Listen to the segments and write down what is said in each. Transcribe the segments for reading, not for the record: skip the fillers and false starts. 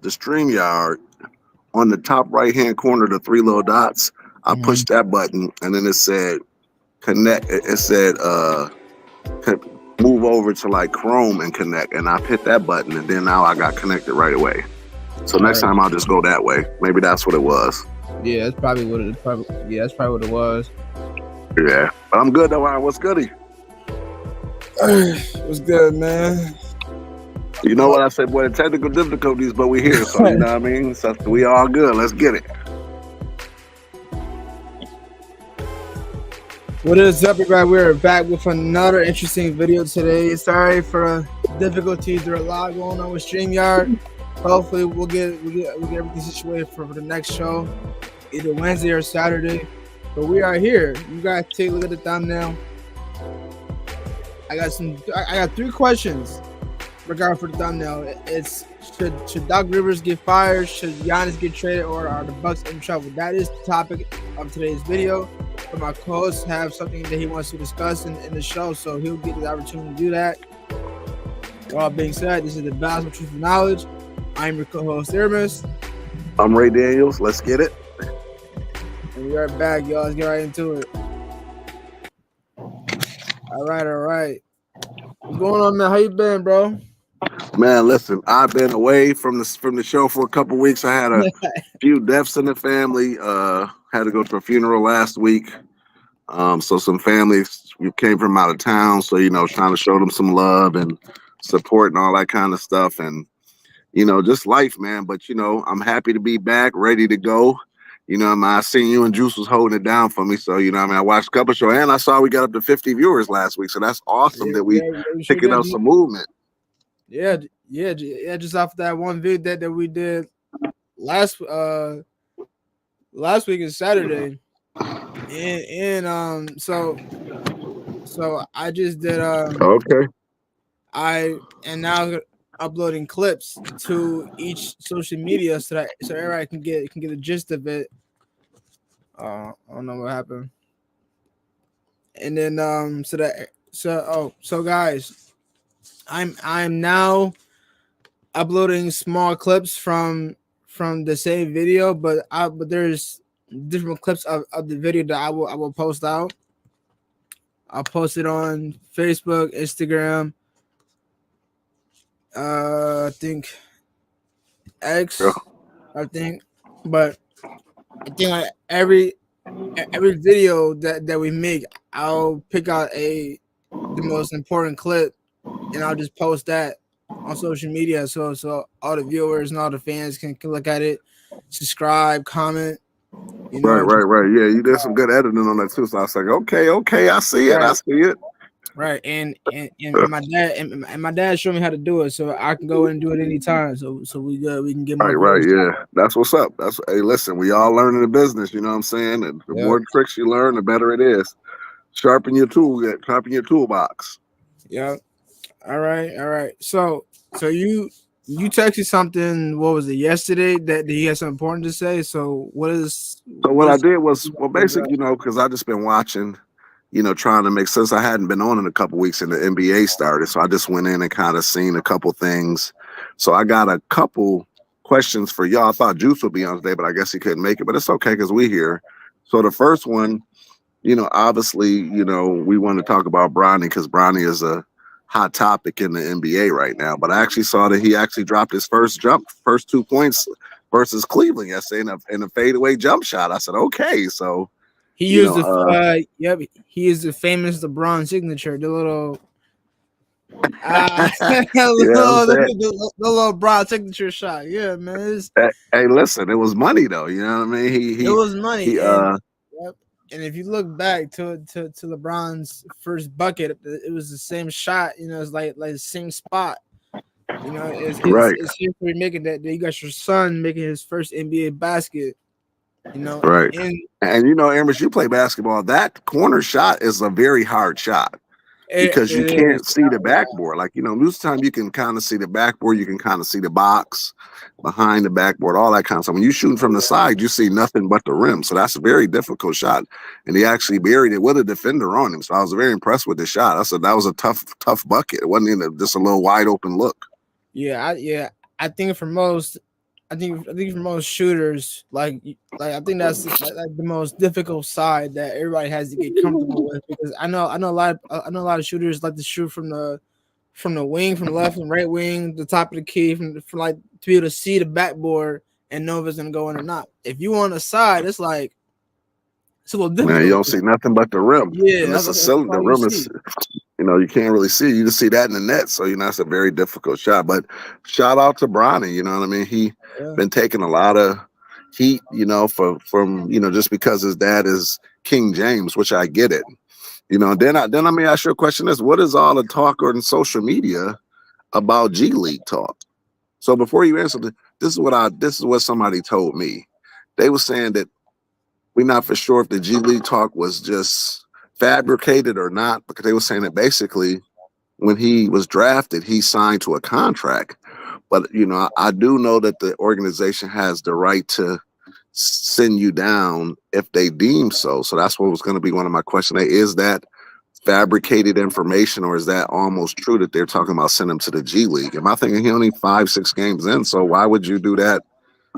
the StreamYard, on the top right hand corner, the three little dots, I Mhm. pushed that button and then it said connect. It said move over to like Chrome and connect, and I hit that button, and then now I got connected right away. So All next right. time I'll just go that way. Maybe that's what it was. Yeah, that's probably what it. Probably, yeah, that's probably what it was. Yeah, but I'm good though. Ryan. What's goody? What's good, man? You know what I said? Boy, the technical difficulties, but we here, so you know what I mean. So we all good. Let's get it. What is up, everybody? We're back with another interesting video today. Sorry for difficulties. There are a lot going on with StreamYard. Hopefully, we'll get everything situated for the next show, either Wednesday or Saturday. But we are here. You guys take a look at the thumbnail. I got three questions regarding for the thumbnail. It's should Doc Rivers get fired? Should Giannis get traded? Or are the Bucks in trouble? That is the topic of today's video. But my co-host have something that he wants to discuss in the show, so he'll get the opportunity to do that. With all being said, this is the Basketball Truth and Knowledge. I'm your co-host, Aramis. I'm Ray Daniels. Let's get it. And we are back, y'all. Let's get right into it. All right. What's going on, man? How you been, bro? Man, listen, I've been away from the show for a couple weeks. I had a few deaths in the family. Had to go to a funeral last week. So some families came from out of town. So, you know, trying to show them some love and support and all that kind of stuff. And, you know, just life, man. But, you know, I'm happy to be back, ready to go. You know, I seen you and Juice was holding it down for me. So, you know, I watched a couple shows and I saw we got up to 50 viewers last week. So that's awesome that we sure picking up some movement. Yeah. Just off that one video that we did last week is Saturday, and so I just did Okay. I am now uploading clips to each social media so everybody can get the gist of it. I don't know what happened, and then so guys, I'm now uploading small clips from the same video, but there's different clips of the video that I will post out. I'll post it on Facebook, Instagram, I think X, Yeah. I think, but I think like every video that we make, I'll pick out the most important clip and I'll just post that on social media so all the viewers and all the fans can look at it, subscribe, comment. You know, Right. Yeah, you did some good editing on that too. So I was like, okay, I see it. Right, and my dad showed me how to do it, so I can go in and do it anytime. So we can get more. Right. Yeah, that's what's up. Hey, listen, we all learning the business. You know what I'm saying? And the more tricks you learn, the better it is. Sharpen your toolbox. Yeah. All right. So you texted something. What was it yesterday that he had something important to say? So what is? So what I did was, well, basically, you know, because I just been watching, you know, trying to make sense. I hadn't been on in a couple weeks and the NBA started, so I just went in and kind of seen a couple things. So I got a couple questions for y'all. I thought Juice would be on today, but I guess he couldn't make it. But it's okay because we here. So the first one, you know, obviously, you know, we want to talk about Bronny because Bronny is a hot topic in the NBA right now. But I actually saw that he actually dropped his first 2 points versus Cleveland yesterday in a fadeaway jump shot. I said, okay, so he used he used the famous LeBron signature, the little the little LeBron signature shot. Yeah, man. Hey, listen, it was money though. You know what I mean? It was money. And if you look back to LeBron's first bucket, it was the same shot. You know, it's like the same spot. You know, it's here for making that. You got your son making his first NBA basket. You know, right? And you know, Amos, you play basketball. That corner shot is a very hard shot because you can't see the backboard. Like, you know, most time you can kind of see the backboard, you can kind of see the box behind the backboard, all that kind of stuff. When you shooting from the side, you see nothing but the rim. So that's a very difficult shot. And he actually buried it with a defender on him. So I was very impressed with the shot. I said that was a tough bucket. It wasn't even just a little wide open look. Yeah, I think for most, I think for most shooters, like I think that's like the most difficult side that everybody has to get comfortable with because I know a lot of shooters like to shoot from the wing, from the left and right wing, the top of the key, from like to be able to see the backboard and know if it's gonna go in or not. If you on the side, it's a little Man, you difficult. don't see nothing but the rim, Yeah, and it's a that's cylinder. The all you rim is, see. you can't really see. You just see that in the net. So that's a very difficult shot. But shout out to Bronny. You know what I mean? He Yeah. been taking a lot of heat. For from just because his dad is King James, which I get it. Then let me ask you a question: Is what is all the talk on social media about G League talk? So before you answer, this is what somebody told me. They were saying that we're not for sure if the G League talk was just fabricated or not, because they were saying that basically when he was drafted, he signed to a contract. But I do know that the organization has the right to send you down if they deem so. So that's what was going to be one of my questions. Is that fabricated information, or is that almost true that they're talking about sending him to the G League? Am I thinking he only 5-6 games in? So why would you do that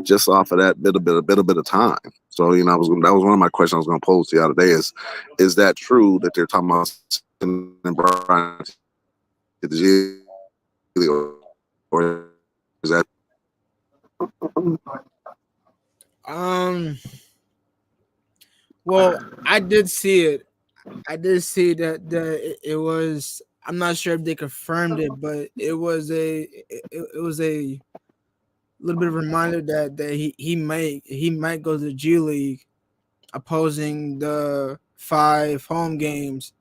just off of that bit of time? So that was one of my questions I was going to pose to you the other day. Is that true that they're talking about sending Brian to the G League, or is that Um. Well, I did see it. I did see that it was. I'm not sure if they confirmed it, but it was a little bit of a reminder that he might go to the G League, opposing the 5 home games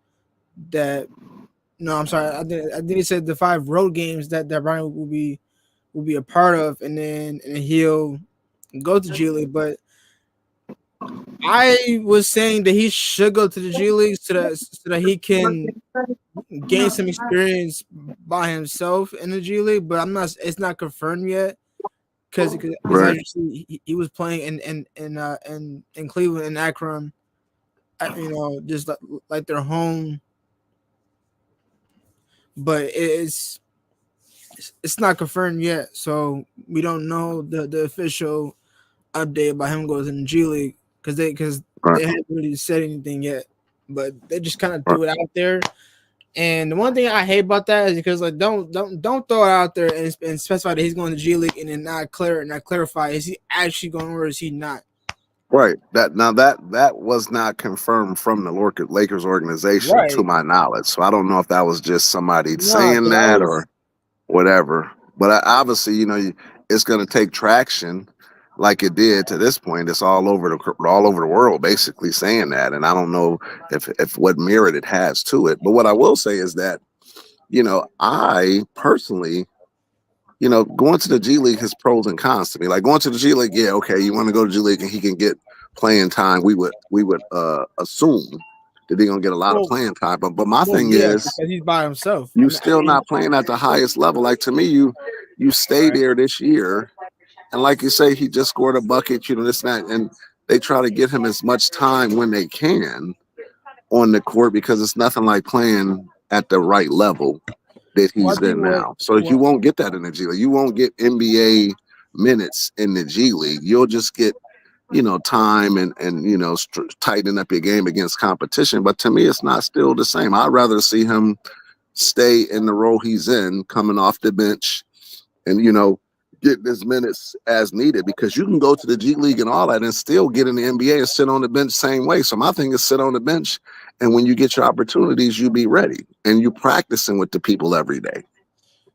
that. No, I'm sorry. I think he said the 5 road games that Brian will be a part of, and he'll go to G League. But I was saying that he should go to the G League so that he can gain some experience by himself in the G League. But I'm not. It's not confirmed yet because right? as you see, he was playing in Cleveland and Akron, just like their home. But it's not confirmed yet, so we don't know the official update about him going to the G League because Right, they haven't really said anything yet. But they just kind of right, threw it out there. And the one thing I hate about that is because like don't throw it out there and specify that he's going to G League and then not clarify is he actually going or is he not? right. That was not confirmed from the Lakers organization, to Right. my knowledge. So I don't know if that was just somebody No, saying because I that was or whatever. But obviously, it's going to take traction like it did to this point. It's all over the world, basically saying that, and I don't know if what merit it has to it. But what I will say is that I personally, going to the G League has pros and cons to me. Like going to the G League, yeah, okay, you want to go to G League and he can get playing time. We would assume that he's gonna get a lot of well, playing time. But my well, thing yeah, is, because he's by himself. you still not playing at the highest level. Like to me, you stay Right. there this year, and like you say, he just scored a bucket. This and that, and they try to get him as much time when they can on the court because it's nothing like playing at the right level that Well, I he's think in now. So you what won't get that in the G League. You won't get NBA minutes in the G League. You'll just get time and tightening up your game against competition. But to me, it's not still the same. I'd rather see him stay in the role he's in, coming off the bench, and get his minutes as needed, because you can go to the G League and all that and still get in the NBA and sit on the bench same way. So my thing is sit on the bench, and when you get your opportunities, you be ready and you practicing with the people every day.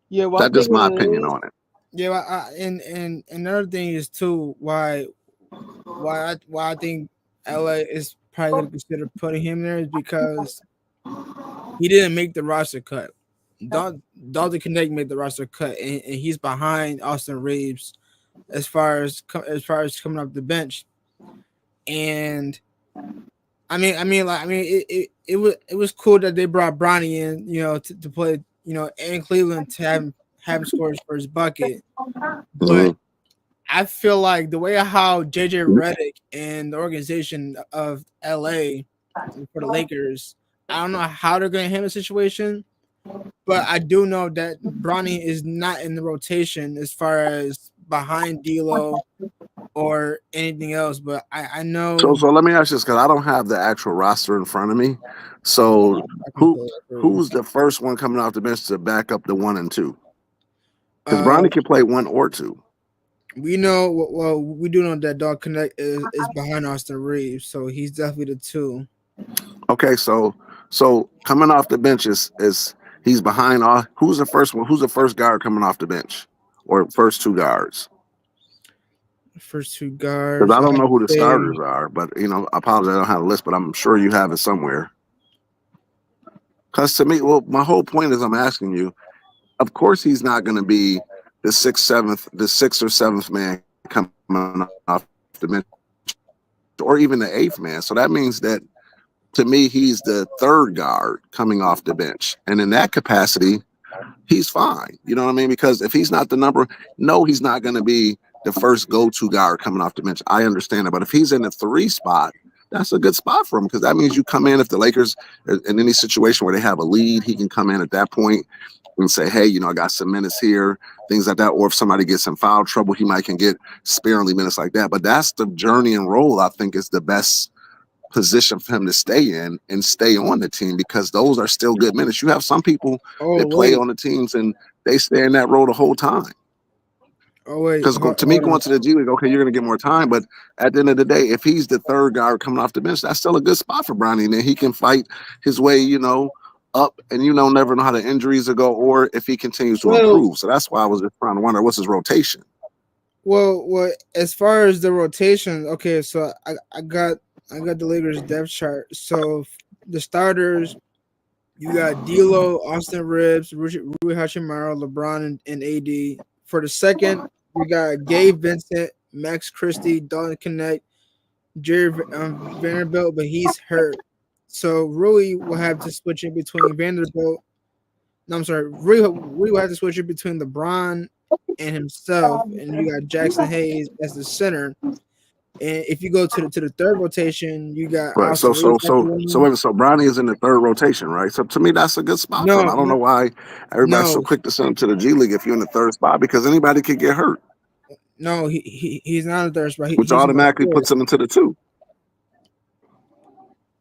yeah, well, I That's think just what my it opinion is. on it. Yeah, and another thing is too why I think LA is probably going to consider putting him there is because he didn't make the roster cut. Dalton Connect made the roster cut, and he's behind Austin Reeves as far as coming up the bench. And it was cool that they brought Bronny in, to play, in Cleveland to have him score his first bucket. But Mhm. I feel like the way how JJ Redick and the organization of LA for the Lakers, I don't know how they're going to handle the situation, but I do know that Bronny is not in the rotation as far as behind D'Lo or anything else. But I So know so let me ask you this because I don't have the actual roster in front of me. So I can who pull it for you. who's the first one coming off the bench to back up the 1 and 2? Because Uh, Bronny can play 1 or 2. we know well we do know that Dog Connect is behind Austin Reeves, so he's definitely the two. Okay, so coming off the bench is he's behind all. Who's the first one? Who's the first guard coming off the bench, or first two guards? The first two Because guards, I I don't have know to who the say. starters are, but I apologize, I don't have a list, but I'm sure you have it somewhere. Because to me, well, my whole point is I'm asking you. Of course, he's not going to be the sixth or seventh man coming off the bench, or even the eighth man. So that means that to me, he's the third guard coming off the bench, and in that capacity, he's fine. You know what I mean? Because if he's not the no, he's not going to be the first go-to guard coming off the bench. I understand that, but if he's in the 3 spot, that's a good spot for him because that means you come in if the Lakers in any situation where they have a lead, he can come in at that point and say, hey, I got some minutes here, things like that. Or if somebody gets in foul trouble, he might can get sparingly minutes like that. But that's the journey and role I think is the best position for him to stay in and stay on the team because those are still good minutes. You have some people Oh that play wait, on the teams and they stay in that role the whole time. oh wait, Because to me, hold going on. to the G League, okay, you're going to get more time. But at the end of the day, if he's the third guard coming off the bench, that's still a good spot for Bronny. And then he can fight his way, up and never know how the injuries will go or if he continues to Well, improve. So that's why I was just trying to wonder what's his rotation. well, as far as the rotation, okay, so I got the Lakers depth chart. So the starters, you got D'Lo, Austin Reeves, Rui Hachimura, LeBron, and AD. For the second, you got Gabe Vincent, Max Christie, Dalton Connect, Jerry Vanderbilt, but he's hurt. So Rui will have to switch in between Vanderbilt. No, I'm sorry. Rui will have to switch in between LeBron and himself, and you got Jackson Hayes as the center. And if you go to the third rotation, you got Right. So Austin Reeves so at the so so wing. wait, so Bronny is in the third rotation, right? So to me, that's a good spot for him. No, I don't no, know why everybody's so no, quick to send him to the G League if you're in the third spot because anybody could get hurt, no. He's not in the third spot. which He's in the automatically fourth. puts him into the 2.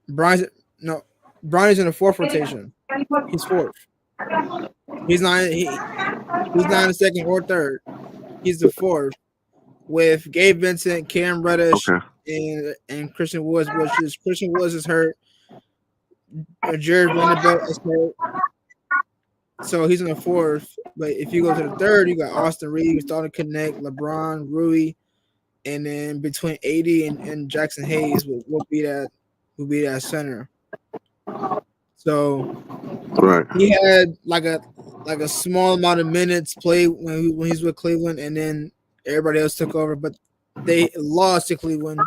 Brian's no. Brian's in the fourth rotation. He's fourth. He's not. He's not in the second or third. He's the fourth with Gabe Vincent, Cam Reddish, Okay. and Christian Woods. Which is Christian Woods is hurt. Jared Vanderbilt is hurt. So he's in the fourth. But if you go to the third, you got Austin Reeves, Dalton Connect, LeBron, Rui, and then between 80 and Jackson Hayes will be that center. So Right. he had like a small amount of minutes played when he's with Cleveland, and then everybody else took over. But they lost to Cleveland,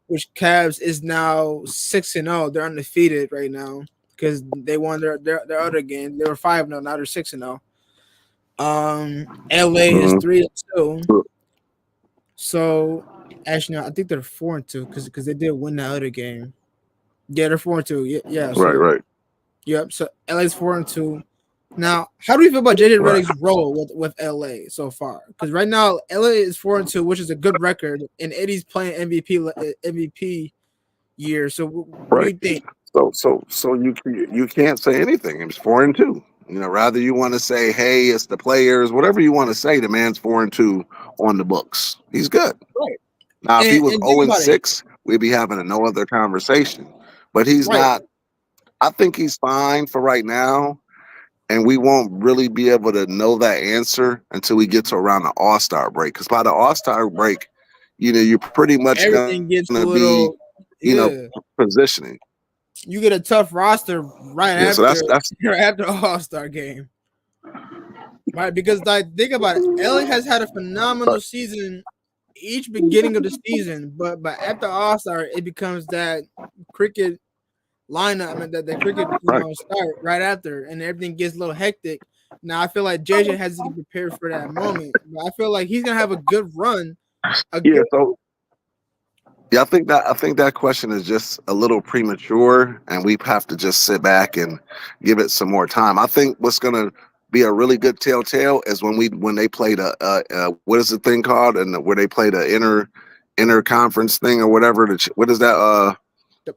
which Cavs is now 6-0. They're undefeated right now because they won their other game. They were 5-0. Now they're 6-0. LA is Mm-hmm. 3-2. So actually, no, I think they're 4-2 because they did win that other game. Yeah, they're 4-2. Yeah. Right. So Right. yep. So LA's 4-2. Now, how do you feel about JJ Right. Redick's role with LA so far? Because right now LA is 4-2, which is a good record, and Eddie's playing MVP year. So what do Right. you think? So you can't say anything. It's 4-2. Rather you want to say, hey, it's the players, whatever you want to say. The man's 4-2 on the books. He's good. Right. Now, if he was And think zero and about it. six, we'd be having a no other conversation. But he's Right. not. I think he's fine for right now, and we won't really be able to know that answer until we get to around the All Star break. Because by the All Star break, you're pretty much gonna Everything gets be, a little yeah. positioning. You get a tough roster right Yeah. So after that's right after the All-Star game. Right, because like think about it, LA has had a phenomenal season each beginning of the season, but after All-Star, it becomes that cricket lineup. I mean that the cricket, right. start right after, and everything gets a little hectic. Now I feel like JJ has to get prepared for that moment. But I feel like he's gonna have a good run. A Yeah. good So yeah, I think that question is just a little premature, and we have to just sit back and give it some more time. I think what's gonna be a really good telltale is when they play the what is the thing called, and where they play the inter conference thing or whatever. What is that?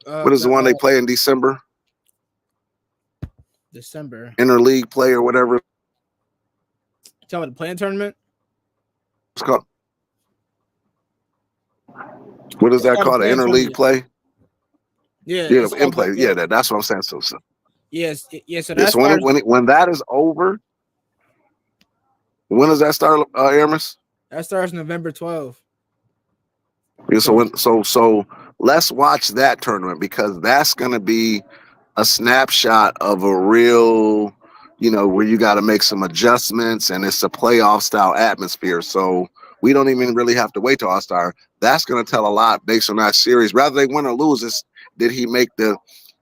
What is the one they play in December? December. Interleague play or whatever Tell me the playing tournament. it's called. What is It's that called the called? An playing interleague tournament. play? Yeah, Yeah, it's in called. play. Yeah, Yeah, that's what I'm saying. So yes, yeah. So yeah, that so starts. when that is over, when does that start, Aramis? That starts November 12th. Yeah, So so let's watch that tournament because that's gonna be a snapshot of a real, where you got to make some adjustments and it's a playoff style atmosphere. So we don't even really have to wait till All Star. That's going to tell a lot based on that series. Rather they win or lose, did he make the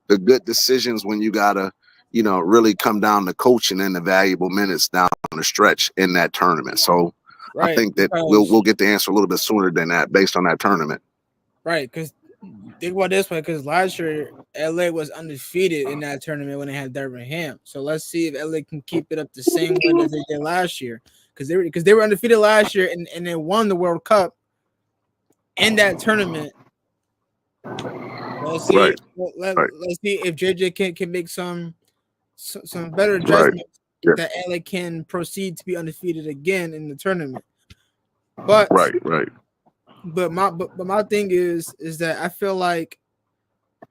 good decisions when you got to, really come down to coaching and the valuable minutes down the stretch in that tournament. So I right, think that because we'll get the answer a little bit sooner than that based on that tournament. right, because think about this way, because last year LA was undefeated in that tournament when they had Darvin Ham. So let's see if LA can keep it up the same way that they did last year, because they were undefeated last year and they won the World Cup in that tournament. Let's see. Right, right, Let's see if JJ can make some better right. adjustments Yeah, that LA can proceed to be undefeated again in the tournament. But right. but my thing is that I feel like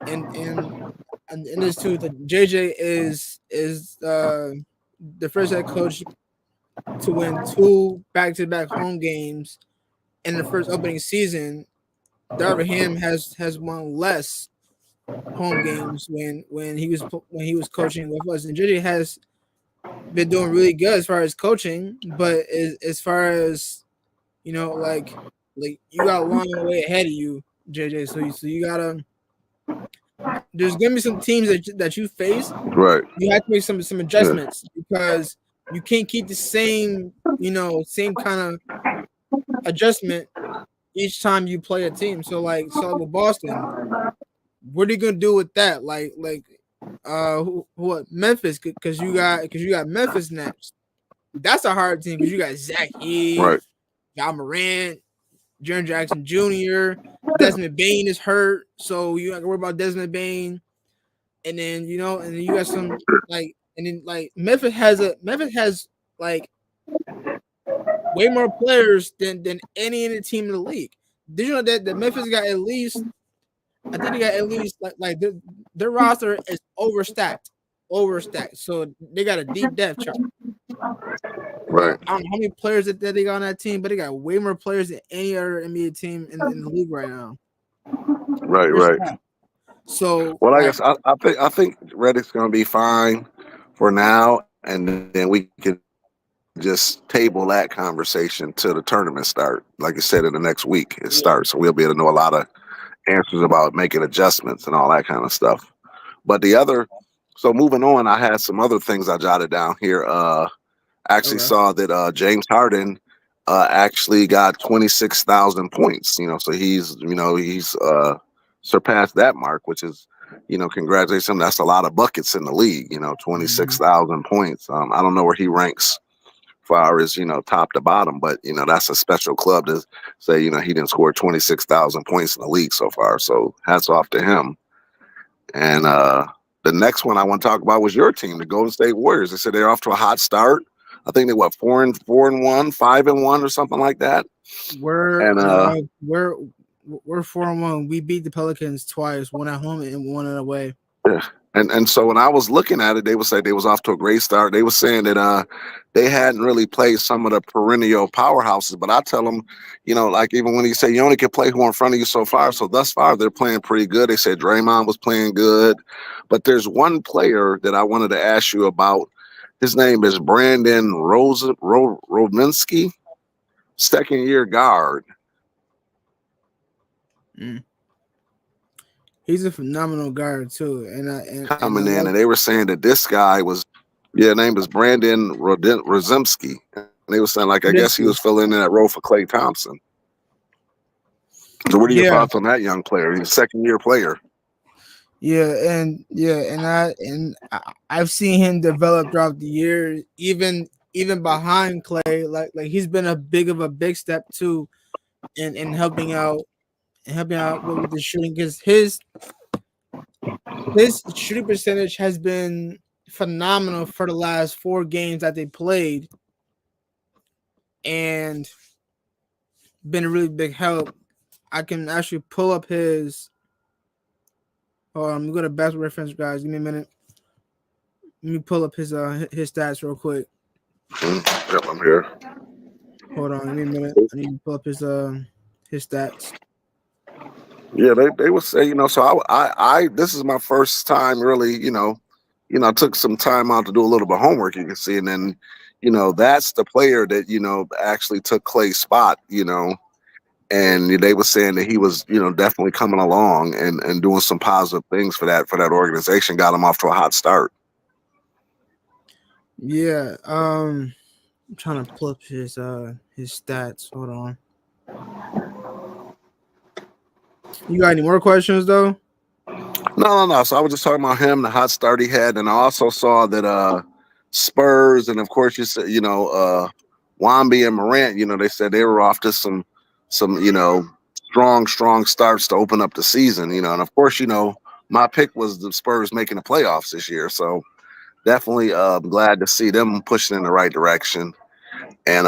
in this too that JJ is the first head coach to win 2 back-to-back home games in the first opening season. Darvin Ham has won less home games when he was coaching with us, and JJ has been doing really good as far as coaching, but as far as like you got a long way ahead of you, JJ. So you gotta. There's gonna be some teams that you face. Right. You have to make some Yeah. adjustments because you can't keep the same kind of adjustment each time you play a team. So with Boston, what are you gonna do with that? What Memphis? Because you got Memphis next. That's a hard team because you got Zach Heath, Right. John Morant, Jaren Jackson Jr. Desmond Bain is hurt, so you have to worry about Desmond Bain. And then and then you got some and then Memphis has like way more players than any other team in the league. Did you know that Memphis got at least I think they got at least their roster is overstacked. So they got a deep depth chart. Right. I don't know how many players that they got on that team, but they got way more players than any other NBA team in the league right now. Right. So Well, I guess I think Reddick's going to be fine for now, and then we can just table that conversation till the tournament start. Like I said, in the next week it starts, so we'll be able to know a lot of answers about making adjustments and all that kind of stuff. But so moving on, I had some other things I jotted down here. Actually okay. saw that James Harden actually got 26,000 points. So he's surpassed that mark, which is congratulations. That's a lot of buckets in the league. 26,000 points. I don't know where he ranks as far as top to bottom, but that's a special club to say he didn't score 26,000 points in the league so far. So hats off to him. And the next one I want to talk about was your team, the Golden State Warriors. They said they're off to a hot start. I think they 4-1, 5-1, or something like that. We're And no, we're 4-1. We beat the Pelicans twice, one at home and one away. yeah. And so when I was looking at it, they would say they was off to a great start. They were saying that they hadn't really played some of the perennial powerhouses, but I tell them, like even when you say you only can play who in front of you so far. So thus far they're playing pretty good. They said Draymond was playing good, but there's one player that I wanted to ask you about. His name is Brandon Rovinsky, second-year guard. Mm. He's a phenomenal guard too, and I Coming in, like and they were saying that this guy was, name is Brandon Rodzimski. And they were saying, like, I guess he Trubisky. was filling in that role for Klay Thompson. So what are your Yeah, thoughts on that young player? He's a second-year player. I've seen him develop throughout the year, even behind Clay. Like he's been a big step too in helping out with the shooting because his shooting percentage has been phenomenal for the last 4 games that they played, and been a really big help. I can actually pull up his. Let me go to best reference, guys. Give me a minute. Let me pull up his stats real quick. Yep, I'm here. Hold on, give me a minute. I need to pull up his stats. Yeah, they would say, so I this is my first time really, took some time out to do a little bit of homework, you can see, and then, that's the player that, actually took Clay's spot, and they were saying that he was, definitely coming along and doing some positive things for that organization, got him off to a hot start. Yeah, I'm trying to pull up his stats. Hold on. You got any more questions though? No. So I was just talking about him, the hot start he had, and I also saw that Spurs, and of course you said, Wamby and Morant, they said they were off to some, strong starts to open up the season, and of course, my pick was the Spurs making the playoffs this year, so definitely glad to see them pushing in the right direction, and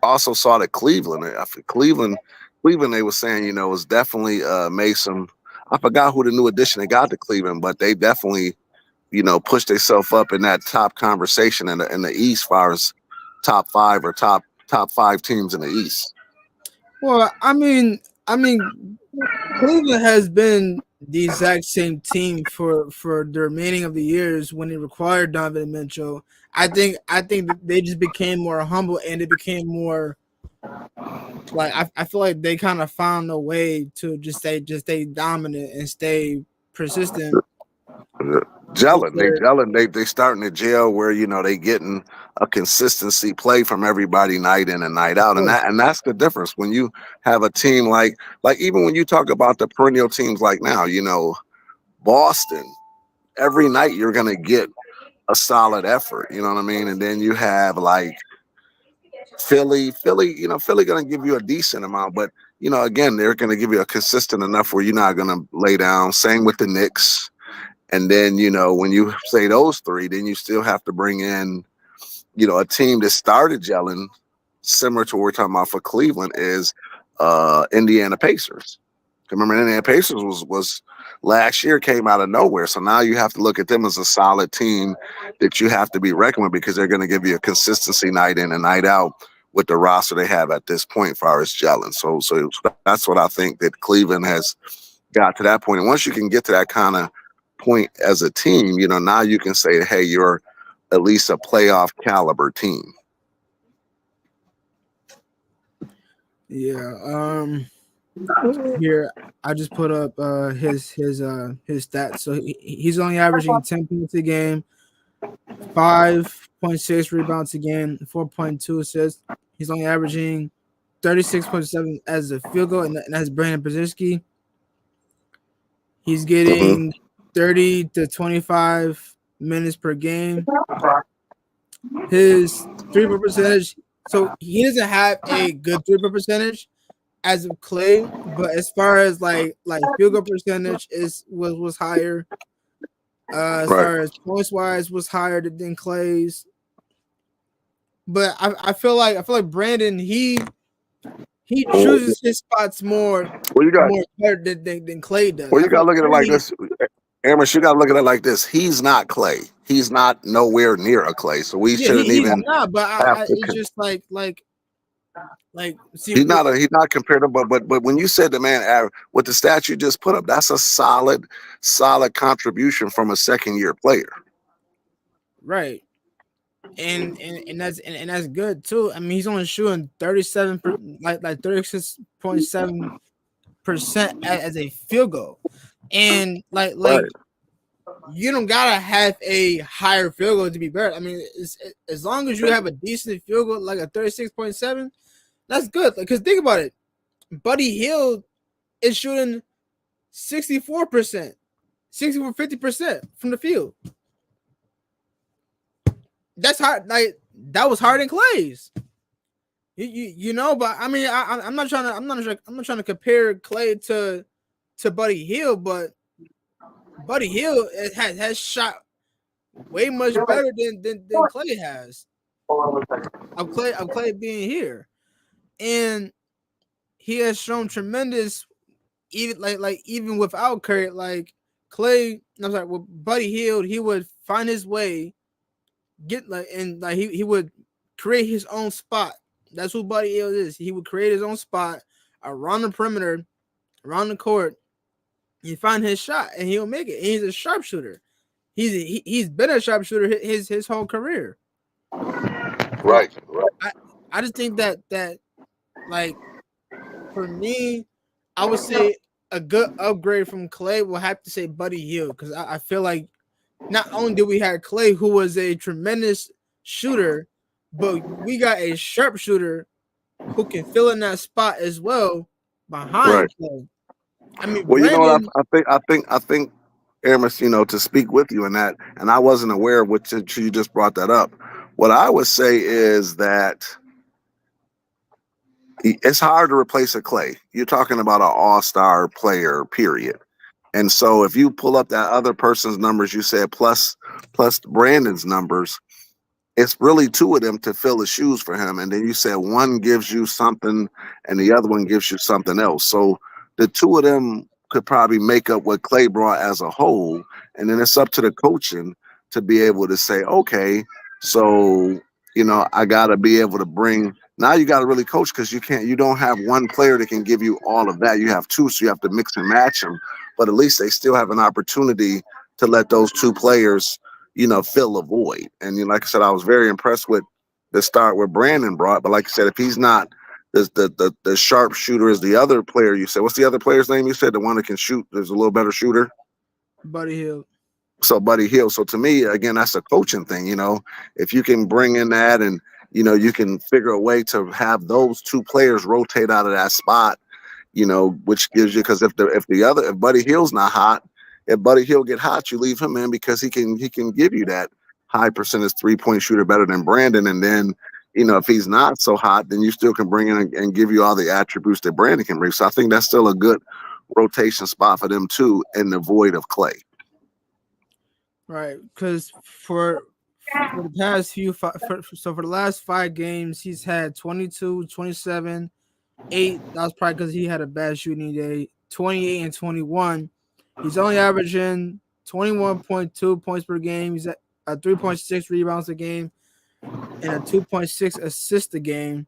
also saw that Cleveland, they were saying, was definitely made some. I forgot who the new addition they got to Cleveland, but they definitely, pushed themselves up in that top conversation in the East, as far as top five or top five teams in the East. Well, I mean, Cleveland has been the exact same team for the remaining of the years when it required Donovan Mitchell. I think that they just became more humble and they became more like I feel like they kind of found a way to just stay dominant and stay persistent with Gelling, they their. gelling, they starting to gel where they getting a consistency play from everybody night in and night Of out, and course. that's the difference when you have a team like even when you talk about the perennial teams like now, Boston, every night you're gonna get a solid effort, you know what I mean, and then you have like Philly, Philly gonna give you a decent amount, but again they're gonna give you a consistent enough where you're not gonna lay down. Same with the Knicks. And then, when you say those three, then you still have to bring in, a team that started gelling, similar to what we're talking about for Cleveland, is Indiana Pacers. Remember, Indiana Pacers was last year came out of nowhere. So now you have to look at them as a solid team that you have to be reckoned with because they're going to give you a consistency night in and night out with the roster they have at this point, as far as gelling. So that's what I think that Cleveland has got to that point. And once you can get to that kind of point as a team, now you can say, hey, you're at least a playoff caliber team. Yeah. Here I just put up his stats. So he's only averaging 10 points a game, 5.6 rebounds a game, 4.2 assists. He's only averaging 36.7 as a field goal, and that's Brandon Brzezinski. He's Mm-hmm. getting 30 to 25 minutes per game. His 3-point percentage, so he doesn't have a good 3-point percentage as of Clay, but as far as like field goal percentage was higher. As Right. far as points wise was higher than Clay's. But I feel like Brandon he chooses his spots more Well, you got better than Clay does. well, I you feel got to like look at it like Clay. this, Amos. You got to look at it like this. He's not Clay. He's not nowhere near a Clay. So we Yeah, shouldn't he's even not, but have to. it's just like see He's not comparable. But when you said the man with the stat you just put up, that's a solid contribution from a second year player. right. And that's good too. I mean, he's only shooting 37 like 36.7% as a field goal, and Right. you don't gotta have a higher field goal to be better. I mean, as long as you have a decent field goal like a 36.7, that's good. Because think about it, Buddy Hield is shooting 64%, 50% from the field. That's hard. Like that was hard in Clay's. You know, but I mean, I'm not trying to I'm not trying to compare Clay to Buddy Hield, but Buddy Hield has shot way much better than Clay has. Of Clay being here, and he has shown tremendous even even without Curry, like Clay. I'm sorry, with Buddy Hield, he would find his way, get like and like he would create his own spot. That's who Buddy Hield is. He would create his own spot around the perimeter, around the court. He find his shot and he'll make it. And he's a sharpshooter. He's been a sharpshooter his whole career. Right. I just think that like for me, I would say a good upgrade from Clay will have to say Buddy Hield, because I feel like not only did we have Clay, who was a tremendous shooter, but we got a sharpshooter who can fill in that spot as well behind Clay. I mean, well, Brandon, you know what I think, Aramis, you know, to speak with you in that, and I wasn't aware of what you just brought that up. What I would say is that it's hard to replace a Clay. You're talking about an all-star player, period. And so if you pull up that other person's numbers, you said plus Brandon's numbers, it's really two of them to fill the shoes for him. And then you said one gives you something and the other one gives you something else. So the two of them could probably make up what Clay brought as a whole. And then it's up to the coaching to be able to say, okay, so, you know, I got to be able to bring. Now you got to really coach, because you don't have one player that can give you all of that. You have two, so you have to mix and match them. But at least they still have an opportunity to let those two players, you know, fill a void. And you know, like I said, I was very impressed with the start where Brandon brought. But like I said, if he's not the sharpshooter is the other player you said. What's the other player's name you said? The one that can shoot, there's a little better shooter? Buddy Hield. So Buddy Hield. So to me, again, that's a coaching thing. You know, if you can bring in that and, you know, you can figure a way to have those two players rotate out of that spot, you know, which gives you, because if Buddy Hield's not hot, if Buddy Hield get hot, you leave him in, because he can give you that high percentage 3-point shooter better than Brandon. And then, you know, if he's not so hot, then you still can bring in and give you all the attributes that Brandon can bring. So I think that's still a good rotation spot for them too, in the void of Clay. Right, because for the past for the last 5 games, he's had 22, 27, 8. That was probably because he had a bad shooting day. 28 and 21. He's only averaging 21.2 points per game. He's at 3.6 rebounds a game and a 2.6 assists a game.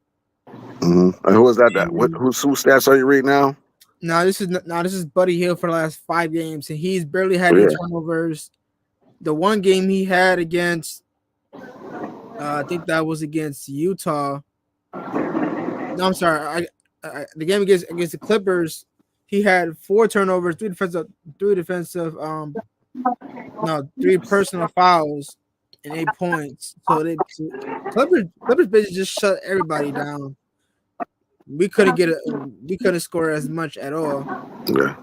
Mm-hmm. And who was that? Whose stats are you reading now? Now this is Buddy Hield for the last 5 games, and he's barely had any turnovers. The one game he had against, I think that was against Utah. No, I'm sorry. The game against the Clippers, he had 4 turnovers, 3 personal fouls, and 8 points. So Clippers basically just shut everybody down. We couldn't score as much at all. Yeah.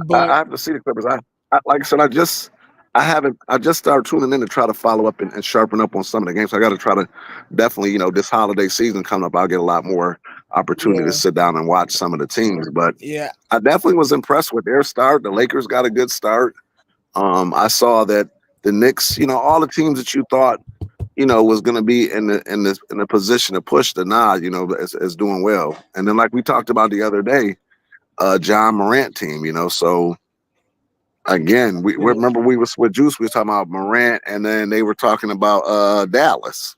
But I have to see the Clippers. I like I said, I just started tuning in to try to follow up and sharpen up on some of the games. So I got to try to definitely, you know, this holiday season coming up, I'll get a lot more opportunity to sit down and watch some of the teams. But yeah, I definitely was impressed with their start. The Lakers got a good start. I saw that the Knicks, you know, all the teams that you thought, you know, was going to be in the position to push the nod, you know, is doing well. And then, like we talked about the other day, John Morant team, you know, so. Again, we remember we was with Juice. We were talking about Morant, and then they were talking about Dallas.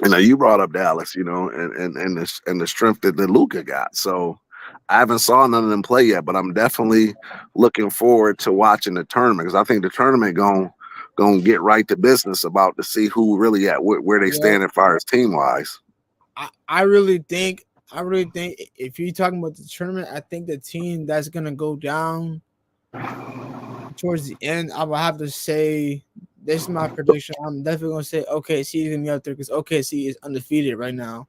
You know, you brought up Dallas, you know, and the strength that Luka got. So I haven't saw none of them play yet, but I'm definitely looking forward to watching the tournament, because I think the tournament gonna get right to business about to see who really at where they stand as far as team wise. I really think if you're talking about the tournament, I think the team that's gonna go down towards the end, I will have to say, this is my prediction. I'm definitely gonna say OKC is gonna be up there, because OKC is undefeated right now.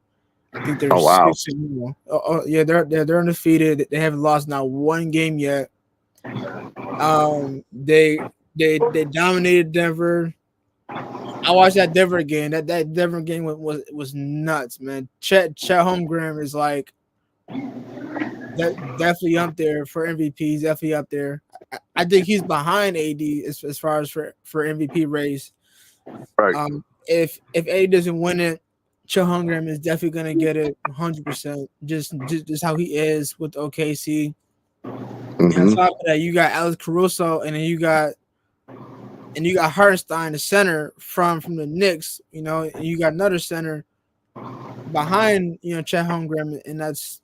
I think they're Oh wow. 6-0. Yeah, they're undefeated. They haven't lost not one game yet. They dominated Denver. I watched that Denver game. That Denver game was nuts, man. Chet Holmgren is like definitely up there for MVP. He's definitely up there. I think he's behind AD as far as for MVP race. Right. If AD doesn't win it, Chet Holmgren is definitely gonna get it 100%. Just how he is with OKC. And on top of that, you got Alex Caruso, and then you got Hartenstein, the center from the Knicks. You know, and you got another center behind Chet Holmgren, and that's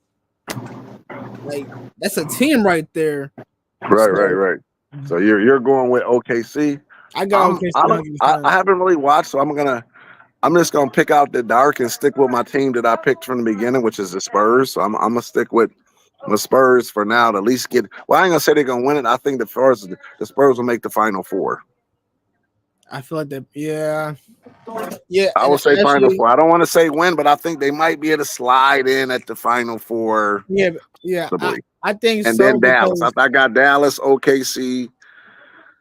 a team right there. Right. So you're going with OKC. I got OKC. I haven't really watched, so I'm just gonna pick out the dark and stick with my team that I picked from the beginning, which is the Spurs. So I'm gonna stick with the Spurs for now to at least get. Well, I ain't gonna say they're gonna win it. I think the Spurs will make the Final Four. I feel like that. Yeah. I would say Final Four. I don't want to say win, but I think they might be able to slide in at the Final Four. Yeah. I think and so. And then Dallas. I got Dallas, OKC,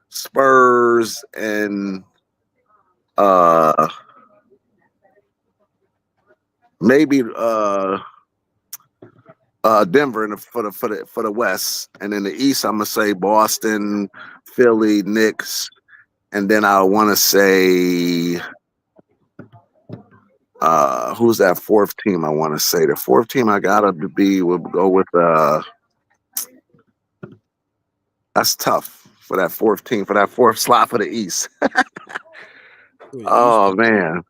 Spurs, and maybe Denver for the West, and in the East, I'm gonna say Boston, Philly, Knicks, and then I want to say who's that fourth team? I want to say the fourth team I gotta go with. That's tough for that fourth team for that fourth slot for the East. Oh man,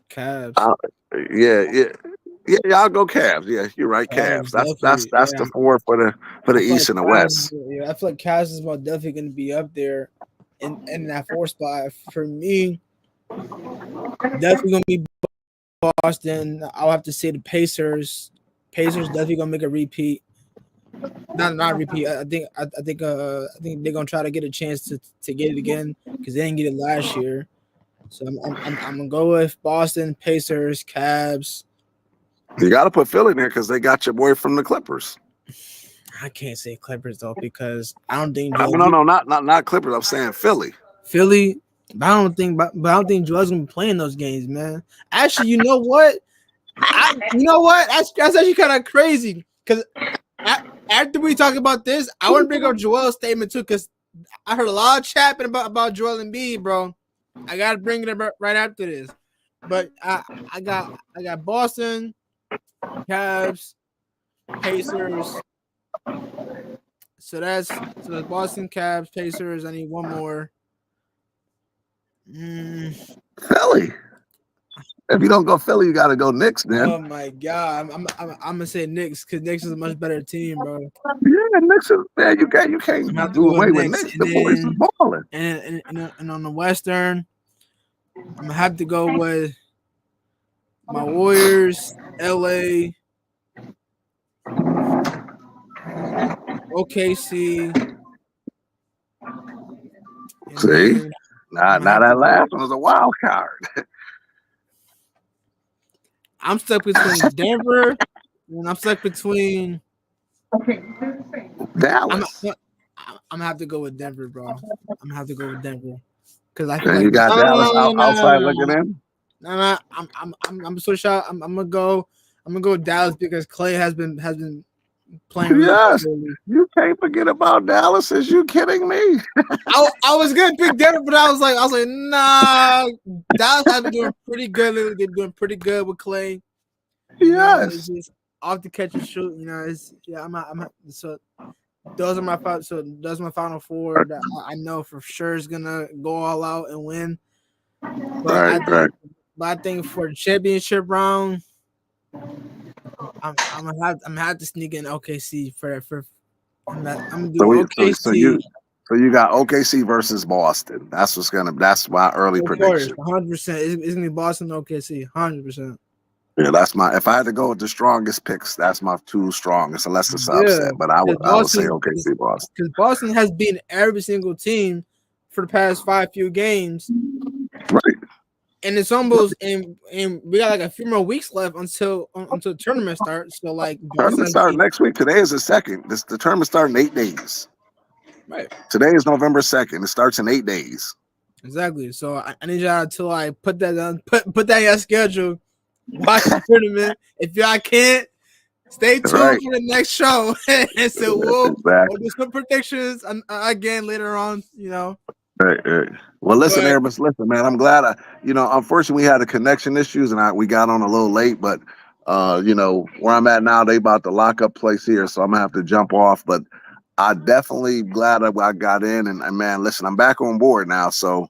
Cavs. Yeah, I'll go Cavs. Yeah, you're right, Cavs. That's the four for the East and the West. Yeah, I feel like Cavs is definitely going to be up there in that fourth spot. For me, definitely going to be Boston. I'll have to say the Pacers. Pacers definitely going to make a repeat. Not repeat. I think they're going to try to get a chance to get it again because they didn't get it last year. So I'm gonna go with Boston, Pacers, Cavs. You got to put Philly there because they got your boy from the Clippers. I can't say Clippers though because I don't think. No, not Clippers. I'm saying Philly. Philly, but I don't think Joel's gonna be playing those games, man. Actually, you know what? That's actually kind of crazy because after we talk about this, I want to bring up Joel's statement too because I heard a lot of chapping about Joel Embiid, bro. I gotta bring it up right after this, but I got Boston, Cavs, Pacers. So that's Boston, Cavs, Pacers. I need one more. Philly. If you don't go Philly, you gotta go Knicks, man. Oh my god, I'm gonna say Knicks because Knicks is a much better team, bro. Yeah, Knicks is man. You can't do away with Knicks. The boys are balling. And on the Western, I'm gonna have to go with my Warriors, LA, OKC. See, now that last one was a wild card. I'm stuck between Denver and I'm stuck between Dallas. I'm gonna have to go with Denver, bro. I'm gonna have to go with Denver because I feel like you got Dallas outside looking in. No, I'm so sure. I'm gonna go with Dallas because Clay has been playing. Really yes, early. You can't forget about Dallas. Is you kidding me? I was gonna pick Denver, but I was like, nah. Dallas has been doing pretty good lately. They're doing pretty good with Clay. Yes, it's just off the catch and shoot. So those are my five. So those are my final four that I know for sure is gonna go all out and win. But I think for the championship round, I'm gonna have to sneak in OKC for I'm gonna do OKC. So you got OKC versus Boston. That's my early prediction. 100%. It's gonna be Boston, OKC, 100%. Yeah, if I had to go with the strongest picks, that's my two strongest, unless it's upset. But I would say OKC, Boston. Because Boston has beaten every single team for the past few games. Right. and it's almost and we got like a few more weeks left until the tournament starts. So like Boston Tournament has start beat next week. Today is the second. The tournament starts in 8 days. right. Today is November 2nd. It starts in 8 days. Exactly. So I need y'all to like put that on, put that in your schedule. Watch the tournament. If y'all can't, stay tuned Right. for the next show. And so we'll Exactly. do some predictions again later on. You know, Right, right. Well, listen, but Aramis, listen, man. I'm glad unfortunately we had the connection issues and we got on a little late, but where I'm at now, they about to lock up place here, so I'm gonna have to jump off. But I definitely glad I got in and man, listen, I'm back on board now. So,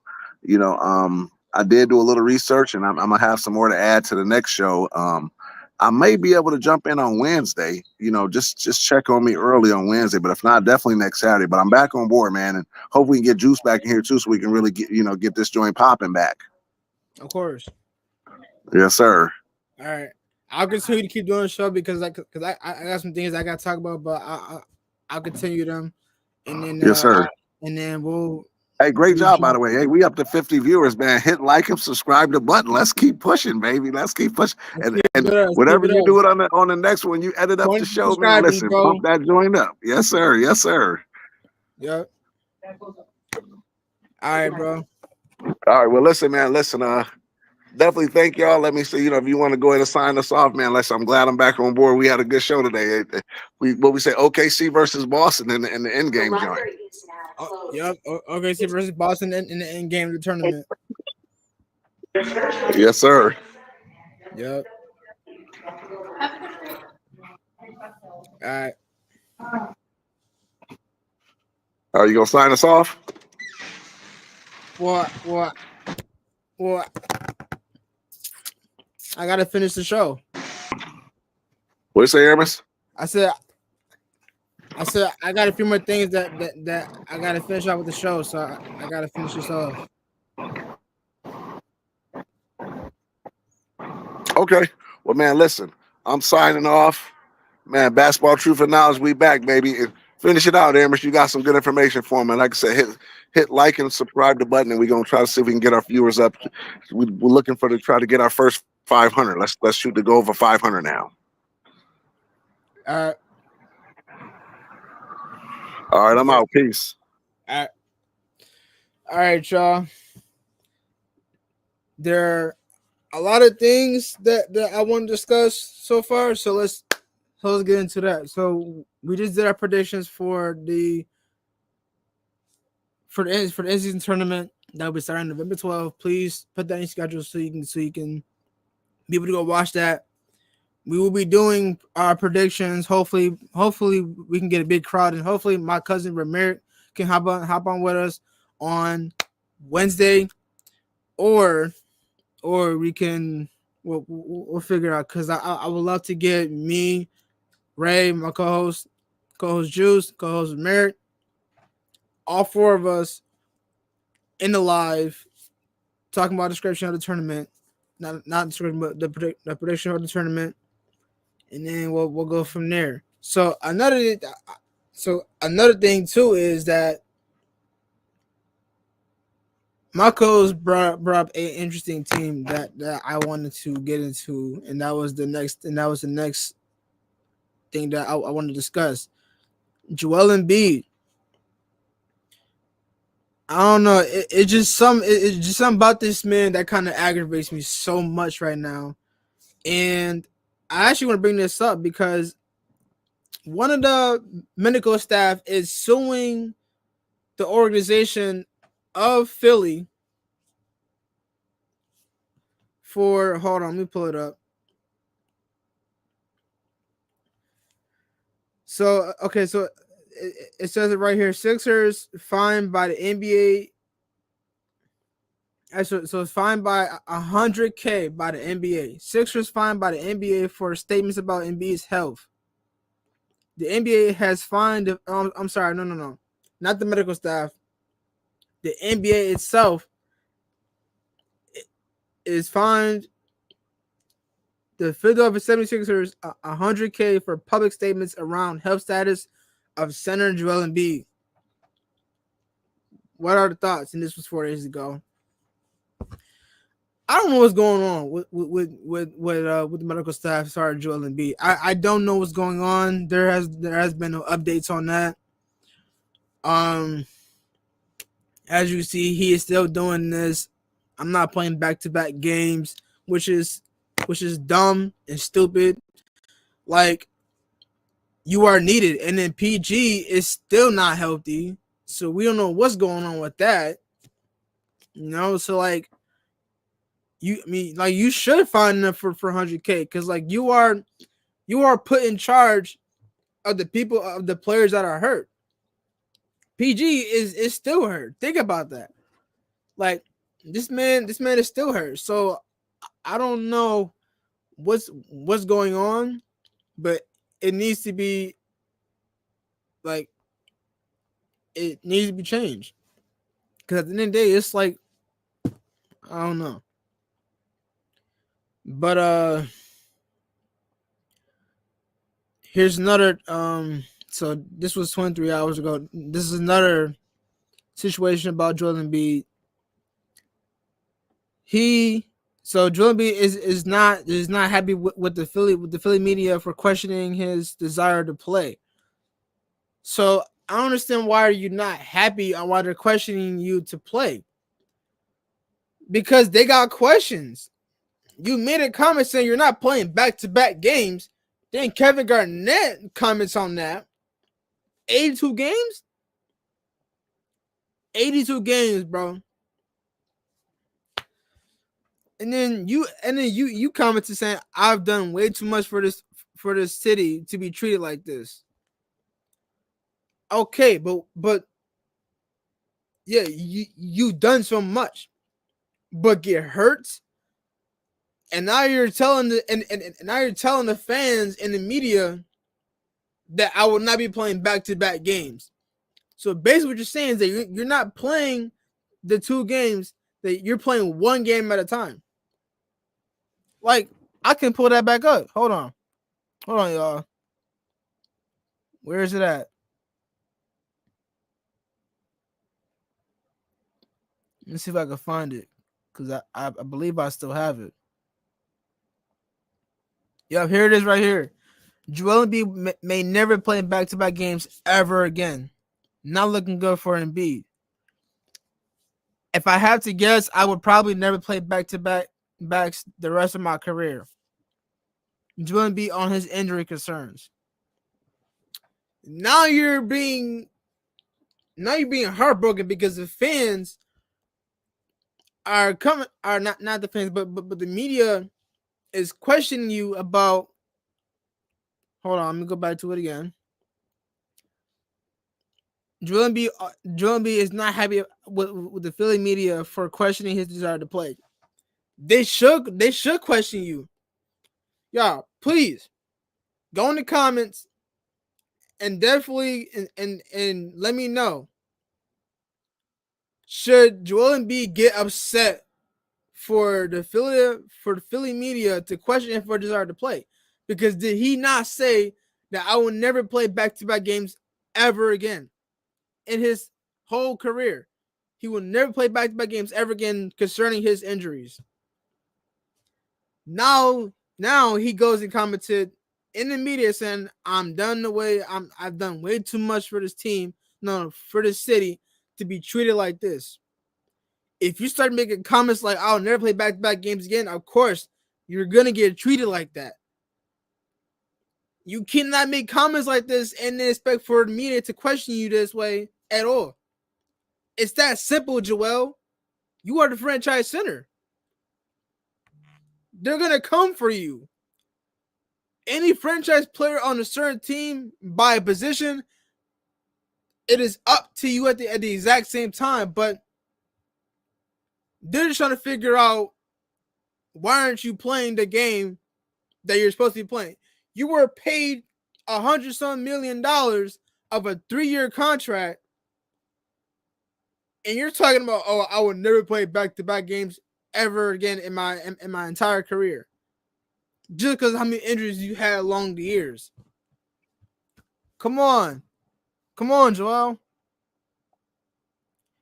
I did do a little research and I'm gonna have some more to add to the next show. I may be able to jump in on Wednesday, just check on me early on Wednesday, but if not, definitely next Saturday. But I'm back on board, man, and hope we can get Juice back in here too, so we can really get this joint popping back. of course, Yes, sir. all right. I'll continue to keep doing the show because I got some things I got to talk about, but I'll continue them, and then Yes, sir. we'll Hey, great do the job, by show. the way. Hey, we up to 50 viewers, man. Hit like and subscribe the button. Let's keep pushing, baby. Let's keep pushing. Let's And keep and it up. Let's keep whatever it you up. do it on the next one, you edit up the 20 show, man. subscribers, Listen, bro. pump that joint up. Yes, sir. Yes, sir. Yep. All right, bro. All right. Well, listen, man. Listen, definitely thank y'all. Let me see, if you want to go ahead and sign us off, man. I'm glad I'm back on board. We had a good show today. We say OKC versus Boston in the end game joint. Yep. OKC versus Boston in the end game of the tournament. Yes, sir. Yep. All right. Are you gonna sign us off? Well, I gotta finish the show. What you say, Aramis? I said I got a few more things that I gotta finish out with the show, so I gotta finish this off. Okay. Well, man, listen. I'm signing off. Man, basketball truth and knowledge. We back, baby. And finish it out, Aramis. You got some good information for me. Like I said, hit like and subscribe the button, and we're gonna try to see if we can get our viewers up. We're looking to try to get our first 500. Let's shoot to go over 500 now. All right, I'm out. Peace. right, y'all. There are a lot of things that I want to discuss so far, so let's get into that. So we just did our predictions for the end season tournament that will be starting November 12th. Please put that in your schedule so you can be able to go watch that. We will be doing our predictions. Hopefully we can get a big crowd, and hopefully my cousin Ramir can hop on with us on Wednesday, or we can we'll figure it out, because I would love to get me, Ray, my co-host Juice, co-host Merrick, all four of us in the live talking about the description of the tournament, not description, but the prediction of the tournament, and then we'll go from there. So another thing too is that my co-host brought up an interesting team that I wanted to get into, and that was the next thing that I want to discuss. Joel Embiid. I don't know. It's just something about this man that kind of aggravates me so much right now. And I actually want to bring this up because one of the medical staff is suing the organization of Philly for, hold on, let me pull it up. So, okay, so it says it right here. Sixers fined by the NBA. So it's fined by $100K by the NBA. Sixers fined by the NBA for statements about Embiid's health. The NBA has fined. I'm sorry, no, not the medical staff. The NBA itself is fined the Philadelphia 76ers $100K for public statements around health status of center Joel Embiid. What are the thoughts? And this was 4 days ago. I don't know what's going on with the medical staff starting Joel Embiid. I don't know what's going on. There has been no updates on that. As you see, he is still doing this. I'm not playing back to back games, which is dumb and stupid. Like, you are needed, and then PG is still not healthy, so we don't know what's going on with that. So like, you should find enough for 100K, because like you are put in charge of the players that are hurt. PG is still hurt. Think about that. Like, this man is still hurt. So I don't know what's going on, but it needs to be like, it needs to be changed. Because at the end of the day, it's like, I don't know. But here's another so this was 23 hours ago. This is another situation about Joel Embiid. Joel Embiid is not happy with the Philly media for questioning his desire to play. So I don't understand, why are you not happy on why they're questioning you to play? Because they got questions. You made a comment saying you're not playing back-to-back games. Then Kevin Garnett comments on that. 82 games? 82 games, bro. And then you commented saying, I've done way too much for this city to be treated like this. Okay, but yeah, you've done so much, but get hurt, and now you're telling the fans and the media that I will not be playing back-to-back games. So basically what you're saying is that you're not playing the 2 games, that you're playing 1 game at a time. Like, I can pull that back up. Hold on, y'all. Where is it at? Let's see if I can find it, because I believe I still have it. Yep, here it is right here. Joel Embiid may never play back-to-back games ever again. Not looking good for Embiid. If I had to guess, I would probably never play back-to-backs the rest of my career. Joel Embiid on his injury concerns. Now you're being heartbroken because the fans are not the fans, but the media is questioning you about. Hold on, let me go back to it again. Joel Embiid is not happy with the Philly media for questioning his desire to play. They should question you. Y'all, please go in the comments and definitely and let me know. Should Joel Embiid get upset for the Philly media to question him for a desire to play? Because did he not say that I will never play back-to-back games ever again in his whole career? He will never play back-to-back games ever again concerning his injuries. Now he goes and commented in the media saying, I've done way too much for this team, for this city, to be treated like this. If you start making comments like, I'll never play back-to-back games again, of course, you're going to get treated like that. You cannot make comments like this and then expect for the media to question you this way at all. It's that simple, Joel. You are the franchise center. They're going to come for you. Any franchise player on a certain team by a position, it is up to you at the exact same time. But they're just trying to figure out, why aren't you playing the game that you're supposed to be playing? You were paid $100-some million of a 3-year contract, and you're talking about, oh, I would never play back-to-back games ever again in my entire career, just because how many injuries you had along the years. Come on, Joel.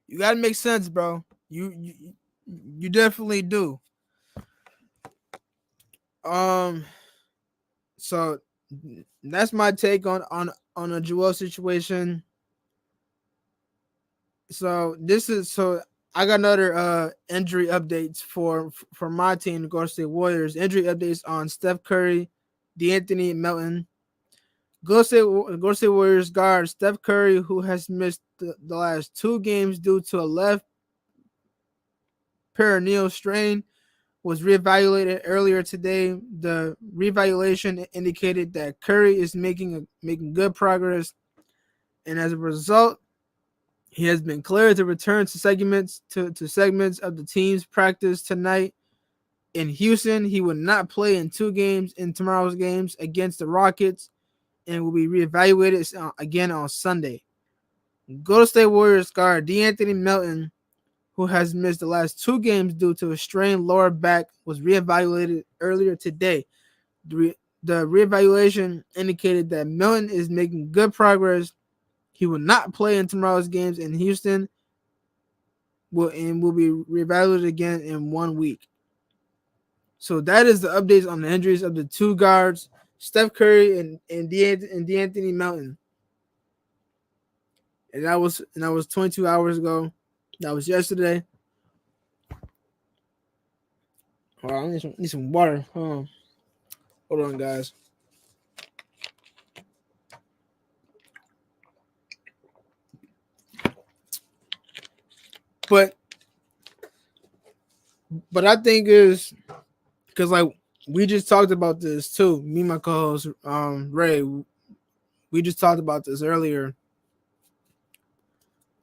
You gotta make sense, bro. You definitely do. Um, so that's my take on a Joel situation. So I got another injury updates for my team, the Golden State Warriors. Injury updates on Steph Curry, DeAnthony Melton. Golden State Warriors guard Steph Curry, who has missed the last 2 games due to a left peroneal strain, was reevaluated earlier today. The reevaluation indicated that Curry is making good progress, and as a result, he has been cleared to return to segments of the team's practice tonight in Houston. He will not play in 2 games in tomorrow's games against the Rockets and will be reevaluated again on Sunday. Golden State Warriors guard DeAnthony Melton, who has missed the last 2 games due to a strained lower back, was reevaluated earlier today. The reevaluation indicated that Melton is making good progress. He will not play in tomorrow's games in Houston will be reevaluated again in 1 week. So that is the updates on the injuries of the 2 guards, Steph Curry and DeAnthony Melton. And that was 22 hours ago. That was yesterday. Hold on, I need some water. Hold on, guys. But I think is because like we just talked about this too. Me and my co-host Ray, we just talked about this earlier.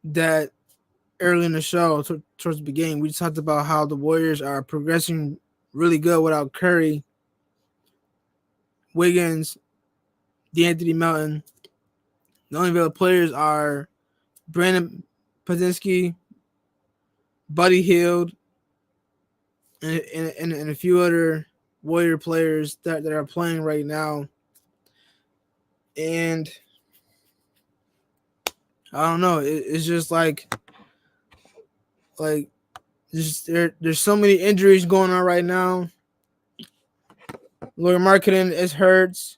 That early in the show, towards the beginning, we just talked about how the Warriors are progressing really good without Curry, Wiggins, DeAnthony Melton. The only available players are Brandon Podzinski, Buddy Hield, and a few other Warrior players that are playing right now. And I don't know. It's just like there's so many injuries going on right now. Lauri Markkanen is hurts,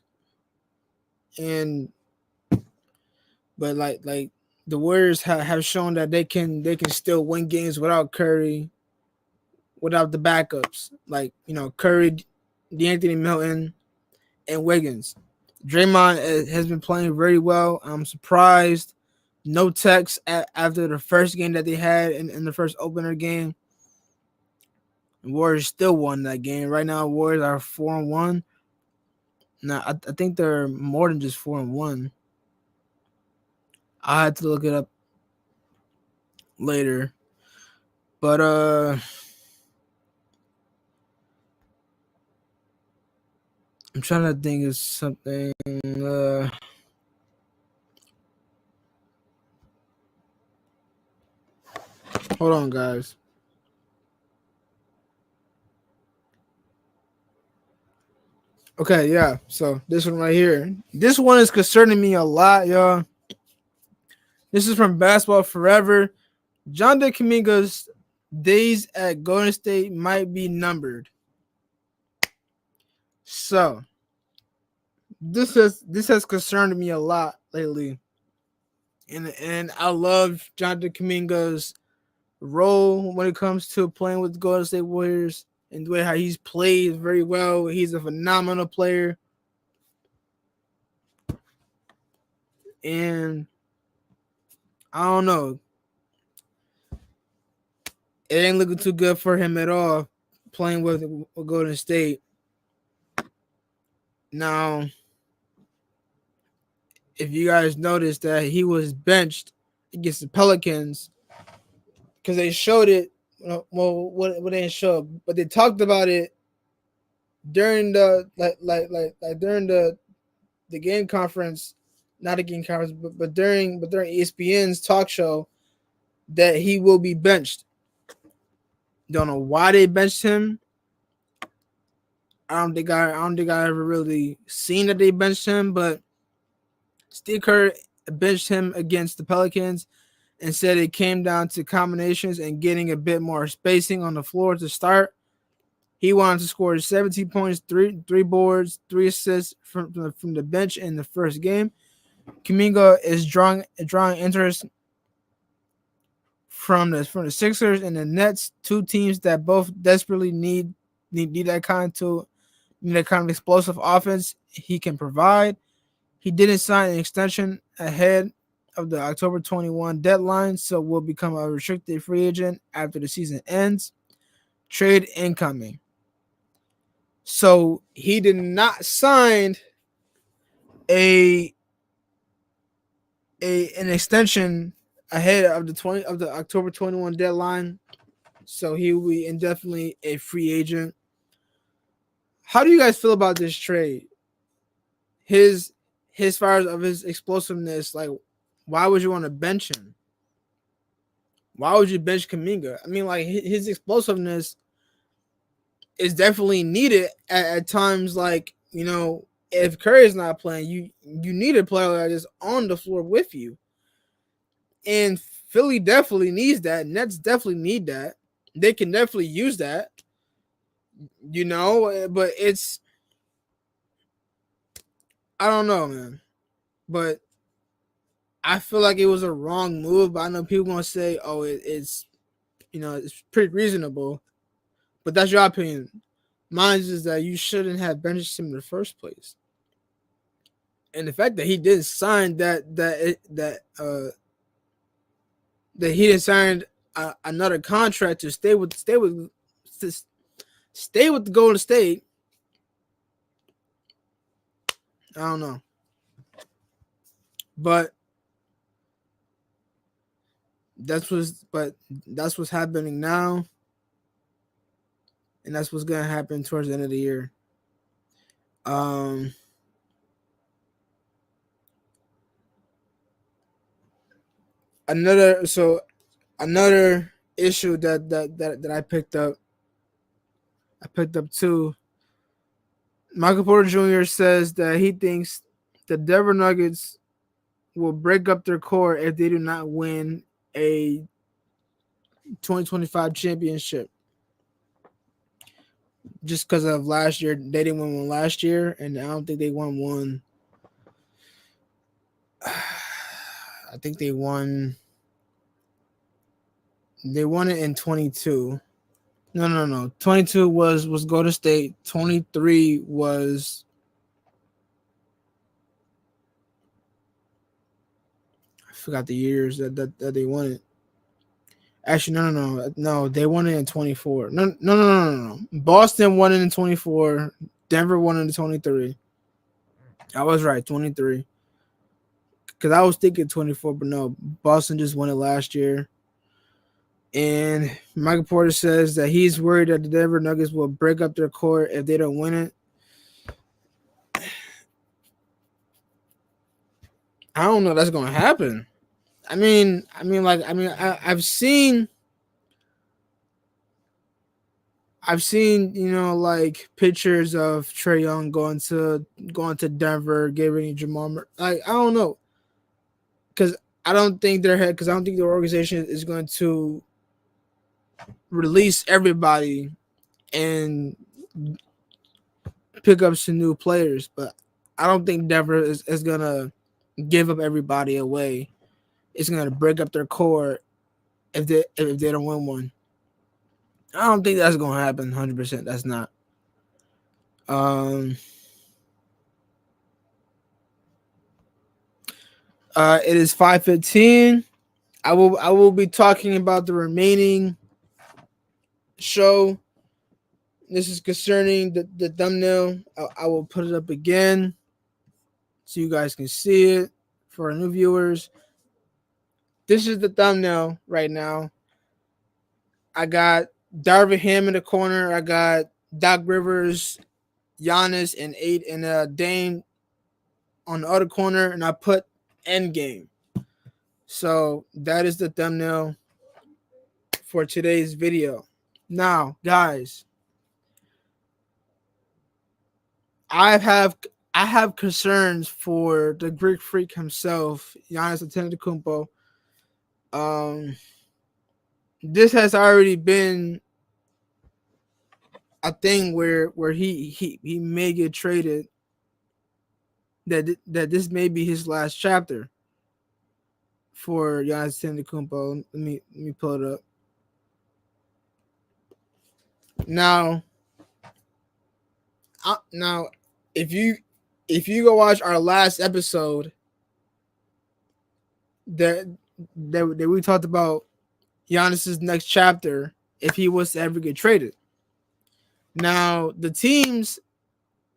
but like the Warriors have shown that they can still win games without Curry, without the backups like Curry, DeAnthony Melton, and Wiggins. Draymond has been playing very well. I'm surprised. No text after the first game that they had in the first opener game. The Warriors still won that game. Right now, Warriors are 4-1. Now, I think they're more than just 4-1. I had to look it up later. But I'm trying to think of something. Hold on, guys. Okay, yeah. So this one right here. This one is concerning me a lot, y'all. This is from Basketball Forever. Jonathan Kuminga's days at Golden State might be numbered. So this has concerned me a lot lately. And I love Jonathan Kuminga's role when it comes to playing with the Golden State Warriors and the way how he's played very well. He's a phenomenal player. And I don't know. It ain't looking too good for him at all playing with Golden State. Now, if you guys noticed that he was benched against the Pelicans because they showed it. Well, what they didn't show, but they talked about it during the during the game conference, not a game conference, but during ESPN's talk show that he will be benched. Don't know why they benched him. I don't think I ever really seen that they benched him, but Steve Kerr benched him against the Pelicans and said it came down to combinations and getting a bit more spacing on the floor to start. He wanted to score 17 points, three boards, 3 assists from the bench in the first game. Kuminga is drawing interest from the Sixers and the Nets, two teams that both desperately need that kind of explosive offense he can provide. He didn't sign an extension ahead of the October 21 deadline, so will become a restricted free agent after the season ends. Trade incoming. So he did not sign a an extension ahead of the October 21 deadline. So he will be indefinitely a free agent. How do you guys feel about this trade? His far as of his explosiveness, like why would you want to bench him? Why would you bench Kuminga? I mean, like his explosiveness is definitely needed at times. Like if Curry is not playing, you need a player that is on the floor with you. And Philly definitely needs that. Nets definitely need that. They can definitely use that. But I don't know, man. But I feel like it was a wrong move. But I know people gonna say, "Oh, it's pretty reasonable." But that's your opinion. Mine is that you shouldn't have benched him in the first place. And the fact that he didn't sign that he didn't sign another contract to stay with the Golden State. I don't know, but that's what's happening now, and that's what's gonna happen towards the end of the year. Another issue that I picked up. Too. Michael Porter Jr. says that he thinks the Denver Nuggets will break up their core if they do not win a 2025 championship. Just because of last year, they didn't win one last year, and I don't think they won one. I think they won. They won it in 22. No. 22 was Golden State. 23 was. I forgot the years that they won it. Actually, no. They won it in 24. No. Boston won it in 24. Denver won it in 23. I was right, 23. Because I was thinking 24, but no. Boston just won it last year. And Michael Porter says that he's worried that the Denver Nuggets will break up their core if they don't win it. I don't know if that's going to happen. I've seen like pictures of Trae Young going to Denver, giving Jamal Murray. Like I don't know, because I don't think the organization is going to release everybody and pick up some new players. But I don't think Denver is gonna give up everybody away. It's gonna break up their core if they don't win one. I don't think that's gonna happen 100%. That's not. It is 5:15. I will be talking about the remaining show. This is concerning the thumbnail. I will put it up again so you guys can see it for our new viewers. This is the thumbnail right now. I got Darvin Ham in the corner. I got Doc Rivers, Giannis, and Dame on the other corner, and I put Endgame. So that is the thumbnail for today's video. Now, guys, I have concerns for the Greek Freak himself, Giannis Antetokounmpo. This has already been a thing where he may get traded. That this may be his last chapter for Giannis Antetokounmpo. Let me pull it up. Now, if you go watch our last episode that we talked about Giannis's next chapter, if he was to ever get traded. Now, the teams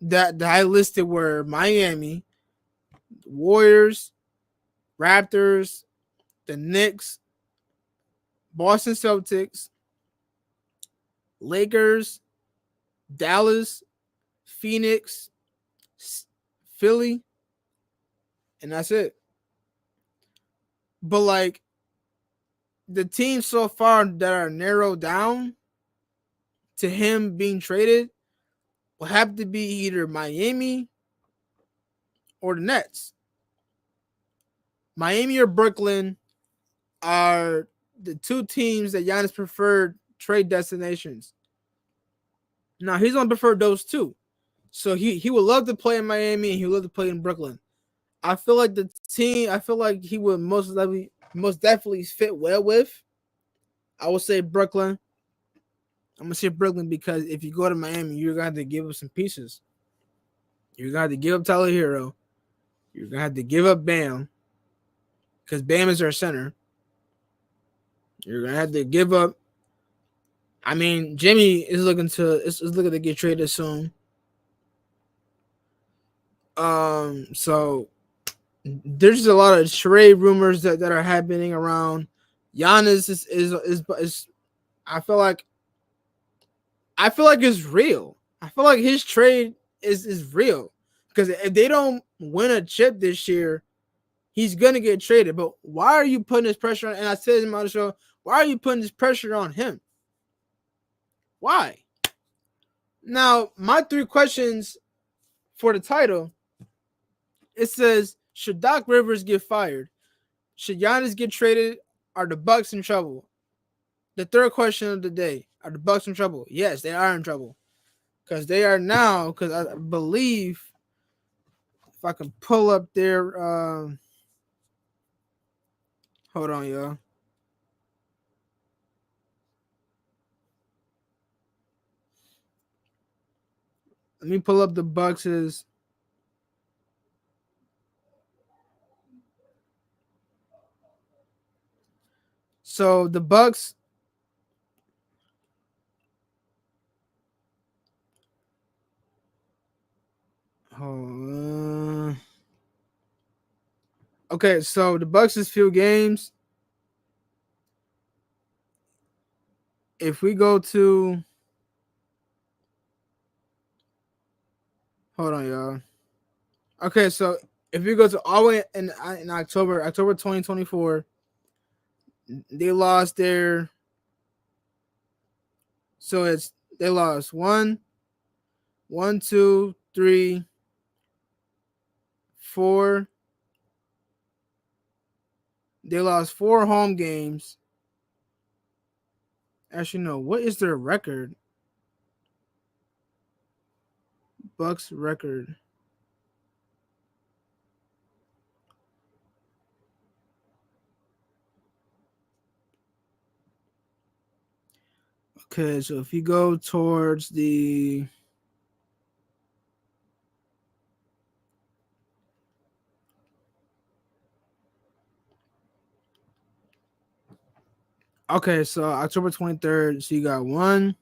that I listed were Miami, Warriors, Raptors, the Knicks, Boston Celtics, Lakers, Dallas, Phoenix, Philly, and that's it. But like the teams so far that are narrowed down to him being traded will have to be either Miami or the Nets. Miami or Brooklyn are the two teams that Giannis preferred trade destinations. Now he's gonna prefer those two. So he would love to play in Miami and he would love to play in Brooklyn. I feel like he would most definitely fit well with. I would say Brooklyn. I'm gonna say Brooklyn because if you go to Miami, you're gonna have to give up some pieces. You're gonna have to give up Tyler Hero. You're gonna have to give up Bam. Because Bam is our center. You're gonna have to give up. I mean, Jimmy is looking to get traded soon. So there's just a lot of trade rumors that are happening around. Giannis is I feel like it's real. I feel like his trade is real because if they don't win a chip this year, he's gonna get traded. But why are you putting this pressure on? And I said in my show, why are you putting this pressure on him? Why? Now, my 3 questions for the title. It says, should Doc Rivers get fired? Should Giannis get traded? Are the Bucks in trouble? The 3rd question of the day. Are the Bucks in trouble? Yes, they are in trouble. Because they are now, because I believe, if I can pull up their, hold on, y'all. Let me pull up the Bucks's. So the Bucks. Okay, so the Bucks' few games. If we go to, hold on, y'all. Okay, so if we go to all the way in October 2024, they lost their. So they lost 1, 2, 3, 4. They lost 4 home games. Actually, no. What is their record? Bucks record. Okay, so if you go towards the. Okay, so October 23rd, so you got 1.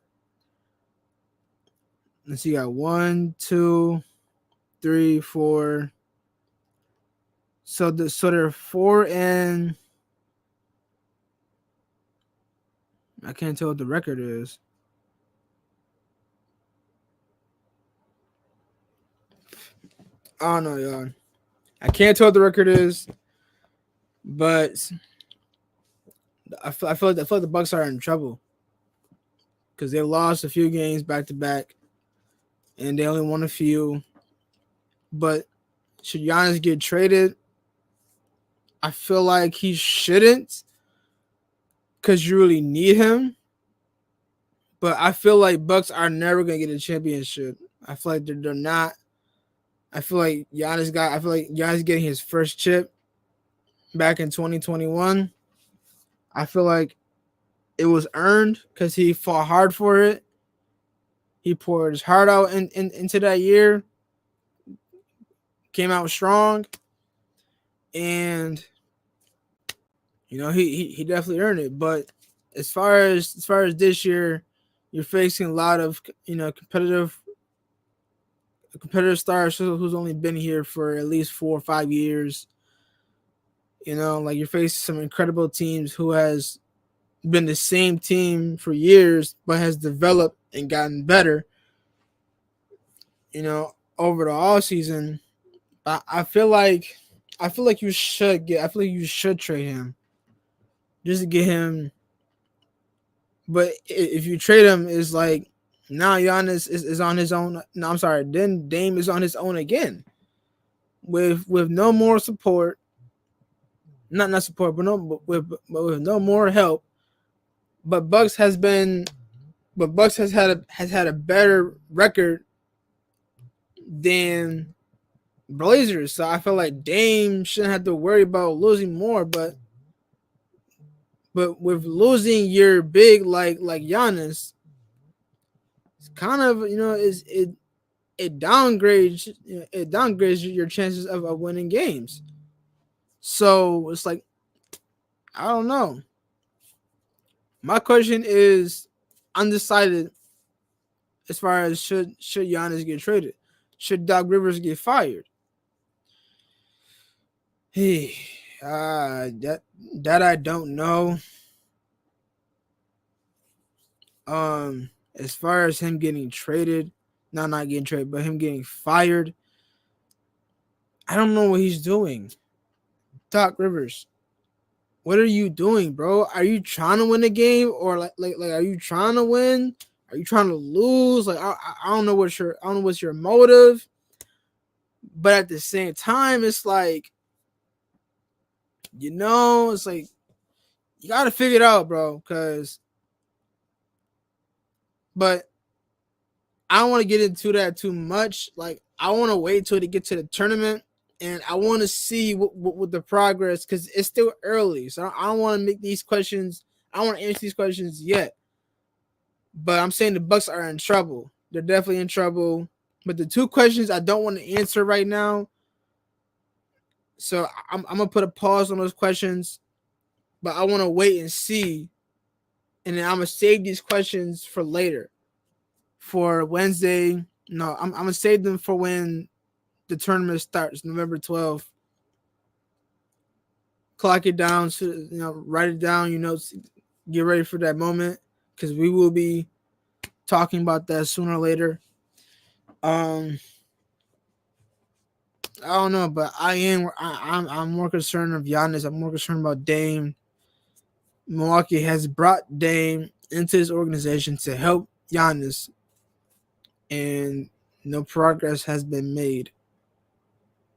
Let's see, you got 1, 2, 3, 4. So they're 4 and I can't tell what the record is. I don't know, y'all. I can't tell what the record is, but I feel like the Bucks are in trouble because they lost a few games back to back, and they only won a few. But should Giannis get traded? I feel like he shouldn't because you really need him. but I feel like Bucks are never gonna get a championship. I feel like they're not. I feel like Giannis got. I feel like Giannis getting his first chip back in 2021. I feel like it was earned because he fought hard for it. He poured his heart out into that year. Came out strong, and he definitely earned it. But as far as this year, you're facing a lot of competitive stars who's only been here for at least 4 or 5 years. Like you're facing some incredible teams who has been the same team for years, but has developed and gotten better. Over the all season. I feel like you should get. I feel like you should trade him just to get him. But if you trade him, it's like now Giannis is on his own. No, I'm sorry. Then Dame is on his own again, with no more support. Not support, but with no more help. But Bucks has had a better record than Blazers. So I feel like Dame shouldn't have to worry about losing more. But with losing your big like Giannis, it's kind of is it downgrades your chances of winning games. So it's like I don't know. My question is undecided as far as should Giannis get traded? Should Doc Rivers get fired? Hey, that I don't know. As far as him getting traded, not getting traded, but him getting fired, I don't know what he's doing. Doc Rivers, what are you doing, bro? Are you trying to win the game, or like are you trying to win? Are you trying to lose? Like I don't know what's your motive, but at the same time, it's like it's like you got to figure it out, bro. But I don't want to get into that too much. Like I want to wait till they get to the tournament, and I want to see what the progress, because it's still early. So I don't want to make these questions. I don't want to answer these questions yet. But I'm saying the Bucks are in trouble. They're definitely in trouble. But the two questions I don't want to answer right now. So I'm gonna put a pause on those questions. But I want to wait and see, and then I'm gonna save these questions for later, for Wednesday. No, I'm gonna save them for when the tournament starts, November 12th. Clock it down, so write it down. Get ready for that moment, because we will be talking about that sooner or later. I don't know, but I'm more concerned of Giannis. I'm more concerned about Dame. Milwaukee has brought Dame into his organization to help Giannis, and no progress has been made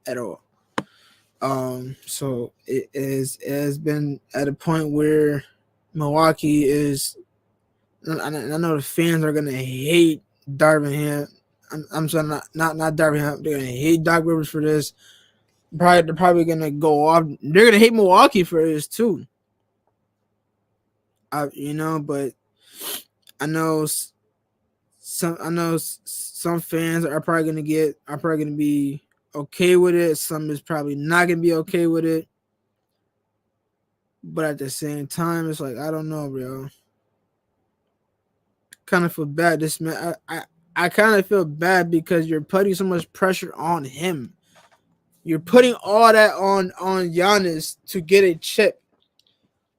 at all. So it has been at a point where Milwaukee is. I know the fans are gonna hate Darvin Ham. I'm sorry, not Darvin Ham. They're gonna hate Doc Rivers for this. They're probably gonna go off. They're gonna hate Milwaukee for this too. But I know some fans are probably gonna be okay with it. Some is probably not gonna be okay with it. But at the same time, it's like I don't know, bro. Kind of feel bad. This man, I kind of feel bad because you're putting so much pressure on him. You're putting all that on Giannis to get a chip.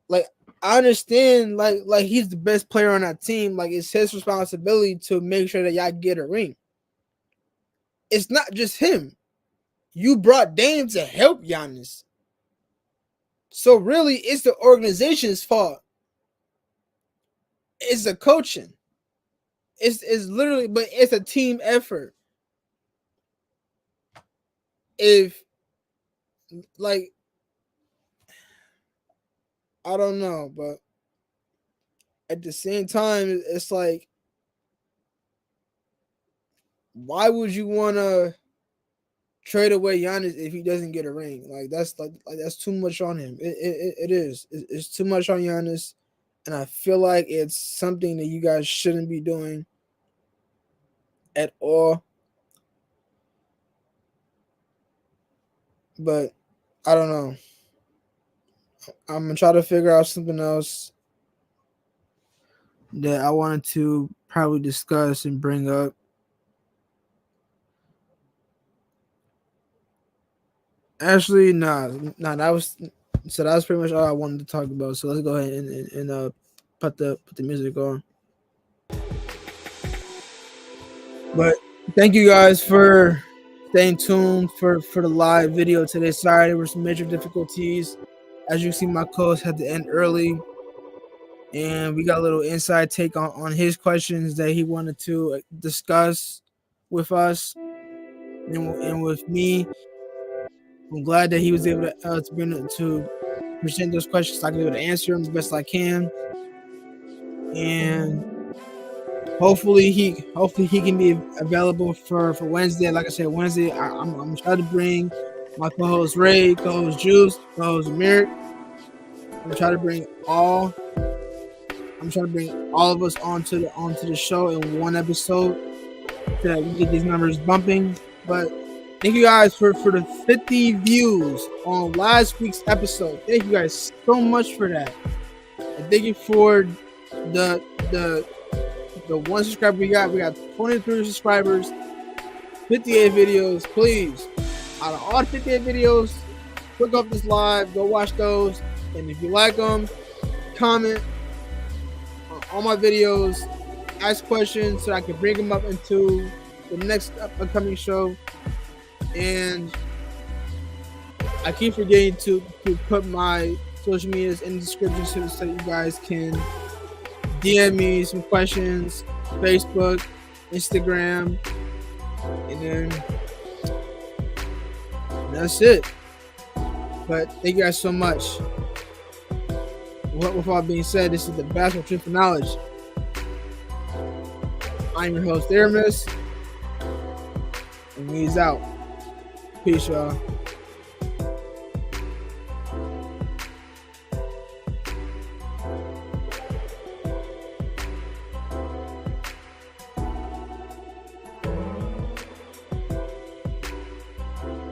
Like I understand, like he's the best player on that team. Like it's his responsibility to make sure that y'all get a ring. It's not just him. You brought Dame to help Giannis. So really, it's the organization's fault. It's the coaching. It's literally, but it's a team effort. If like I don't know, but at the same time, it's like why would you want to trade away Giannis if he doesn't get a ring? Like that's that's too much on him. It is. It's too much on Giannis, and I feel like it's something that you guys shouldn't be doing at all. But I don't know. I'm gonna try to figure out something else that I wanted to probably discuss and bring up. Actually, nah, that was pretty much all I wanted to talk about. So let's go ahead and put the music on. But thank you guys for staying tuned for the live video today. Sorry, there were some major difficulties. As you see, my co-host had to end early, and we got a little inside take on his questions that he wanted to discuss with us and with me. I'm glad that he was able to present those questions. So I can be able to answer them the best I can, and hopefully he can be available for Wednesday. Like I said, Wednesday I'm trying to bring my co-host Ray, co-host Juice, co-host Amir. I'm trying to bring all of us onto the show in one episode so that we get these numbers bumping. But thank you guys for the 50 views on last week's episode. Thank you guys so much for that. And thank you for the one subscriber we got. We got 23 subscribers, 58 videos. Please, out of all the 58 videos, click off this live, go watch those. And if you like them, comment on all my videos, ask questions so I can bring them up into the next upcoming show. And I keep forgetting to put my social medias in the description so you guys can DM me some questions, Facebook, Instagram, and then that's it. But thank you guys so much. With all being said, this is the Basketball Truth and Knowledge. I'm your host, Aramis, and he's out. Peace, y'all.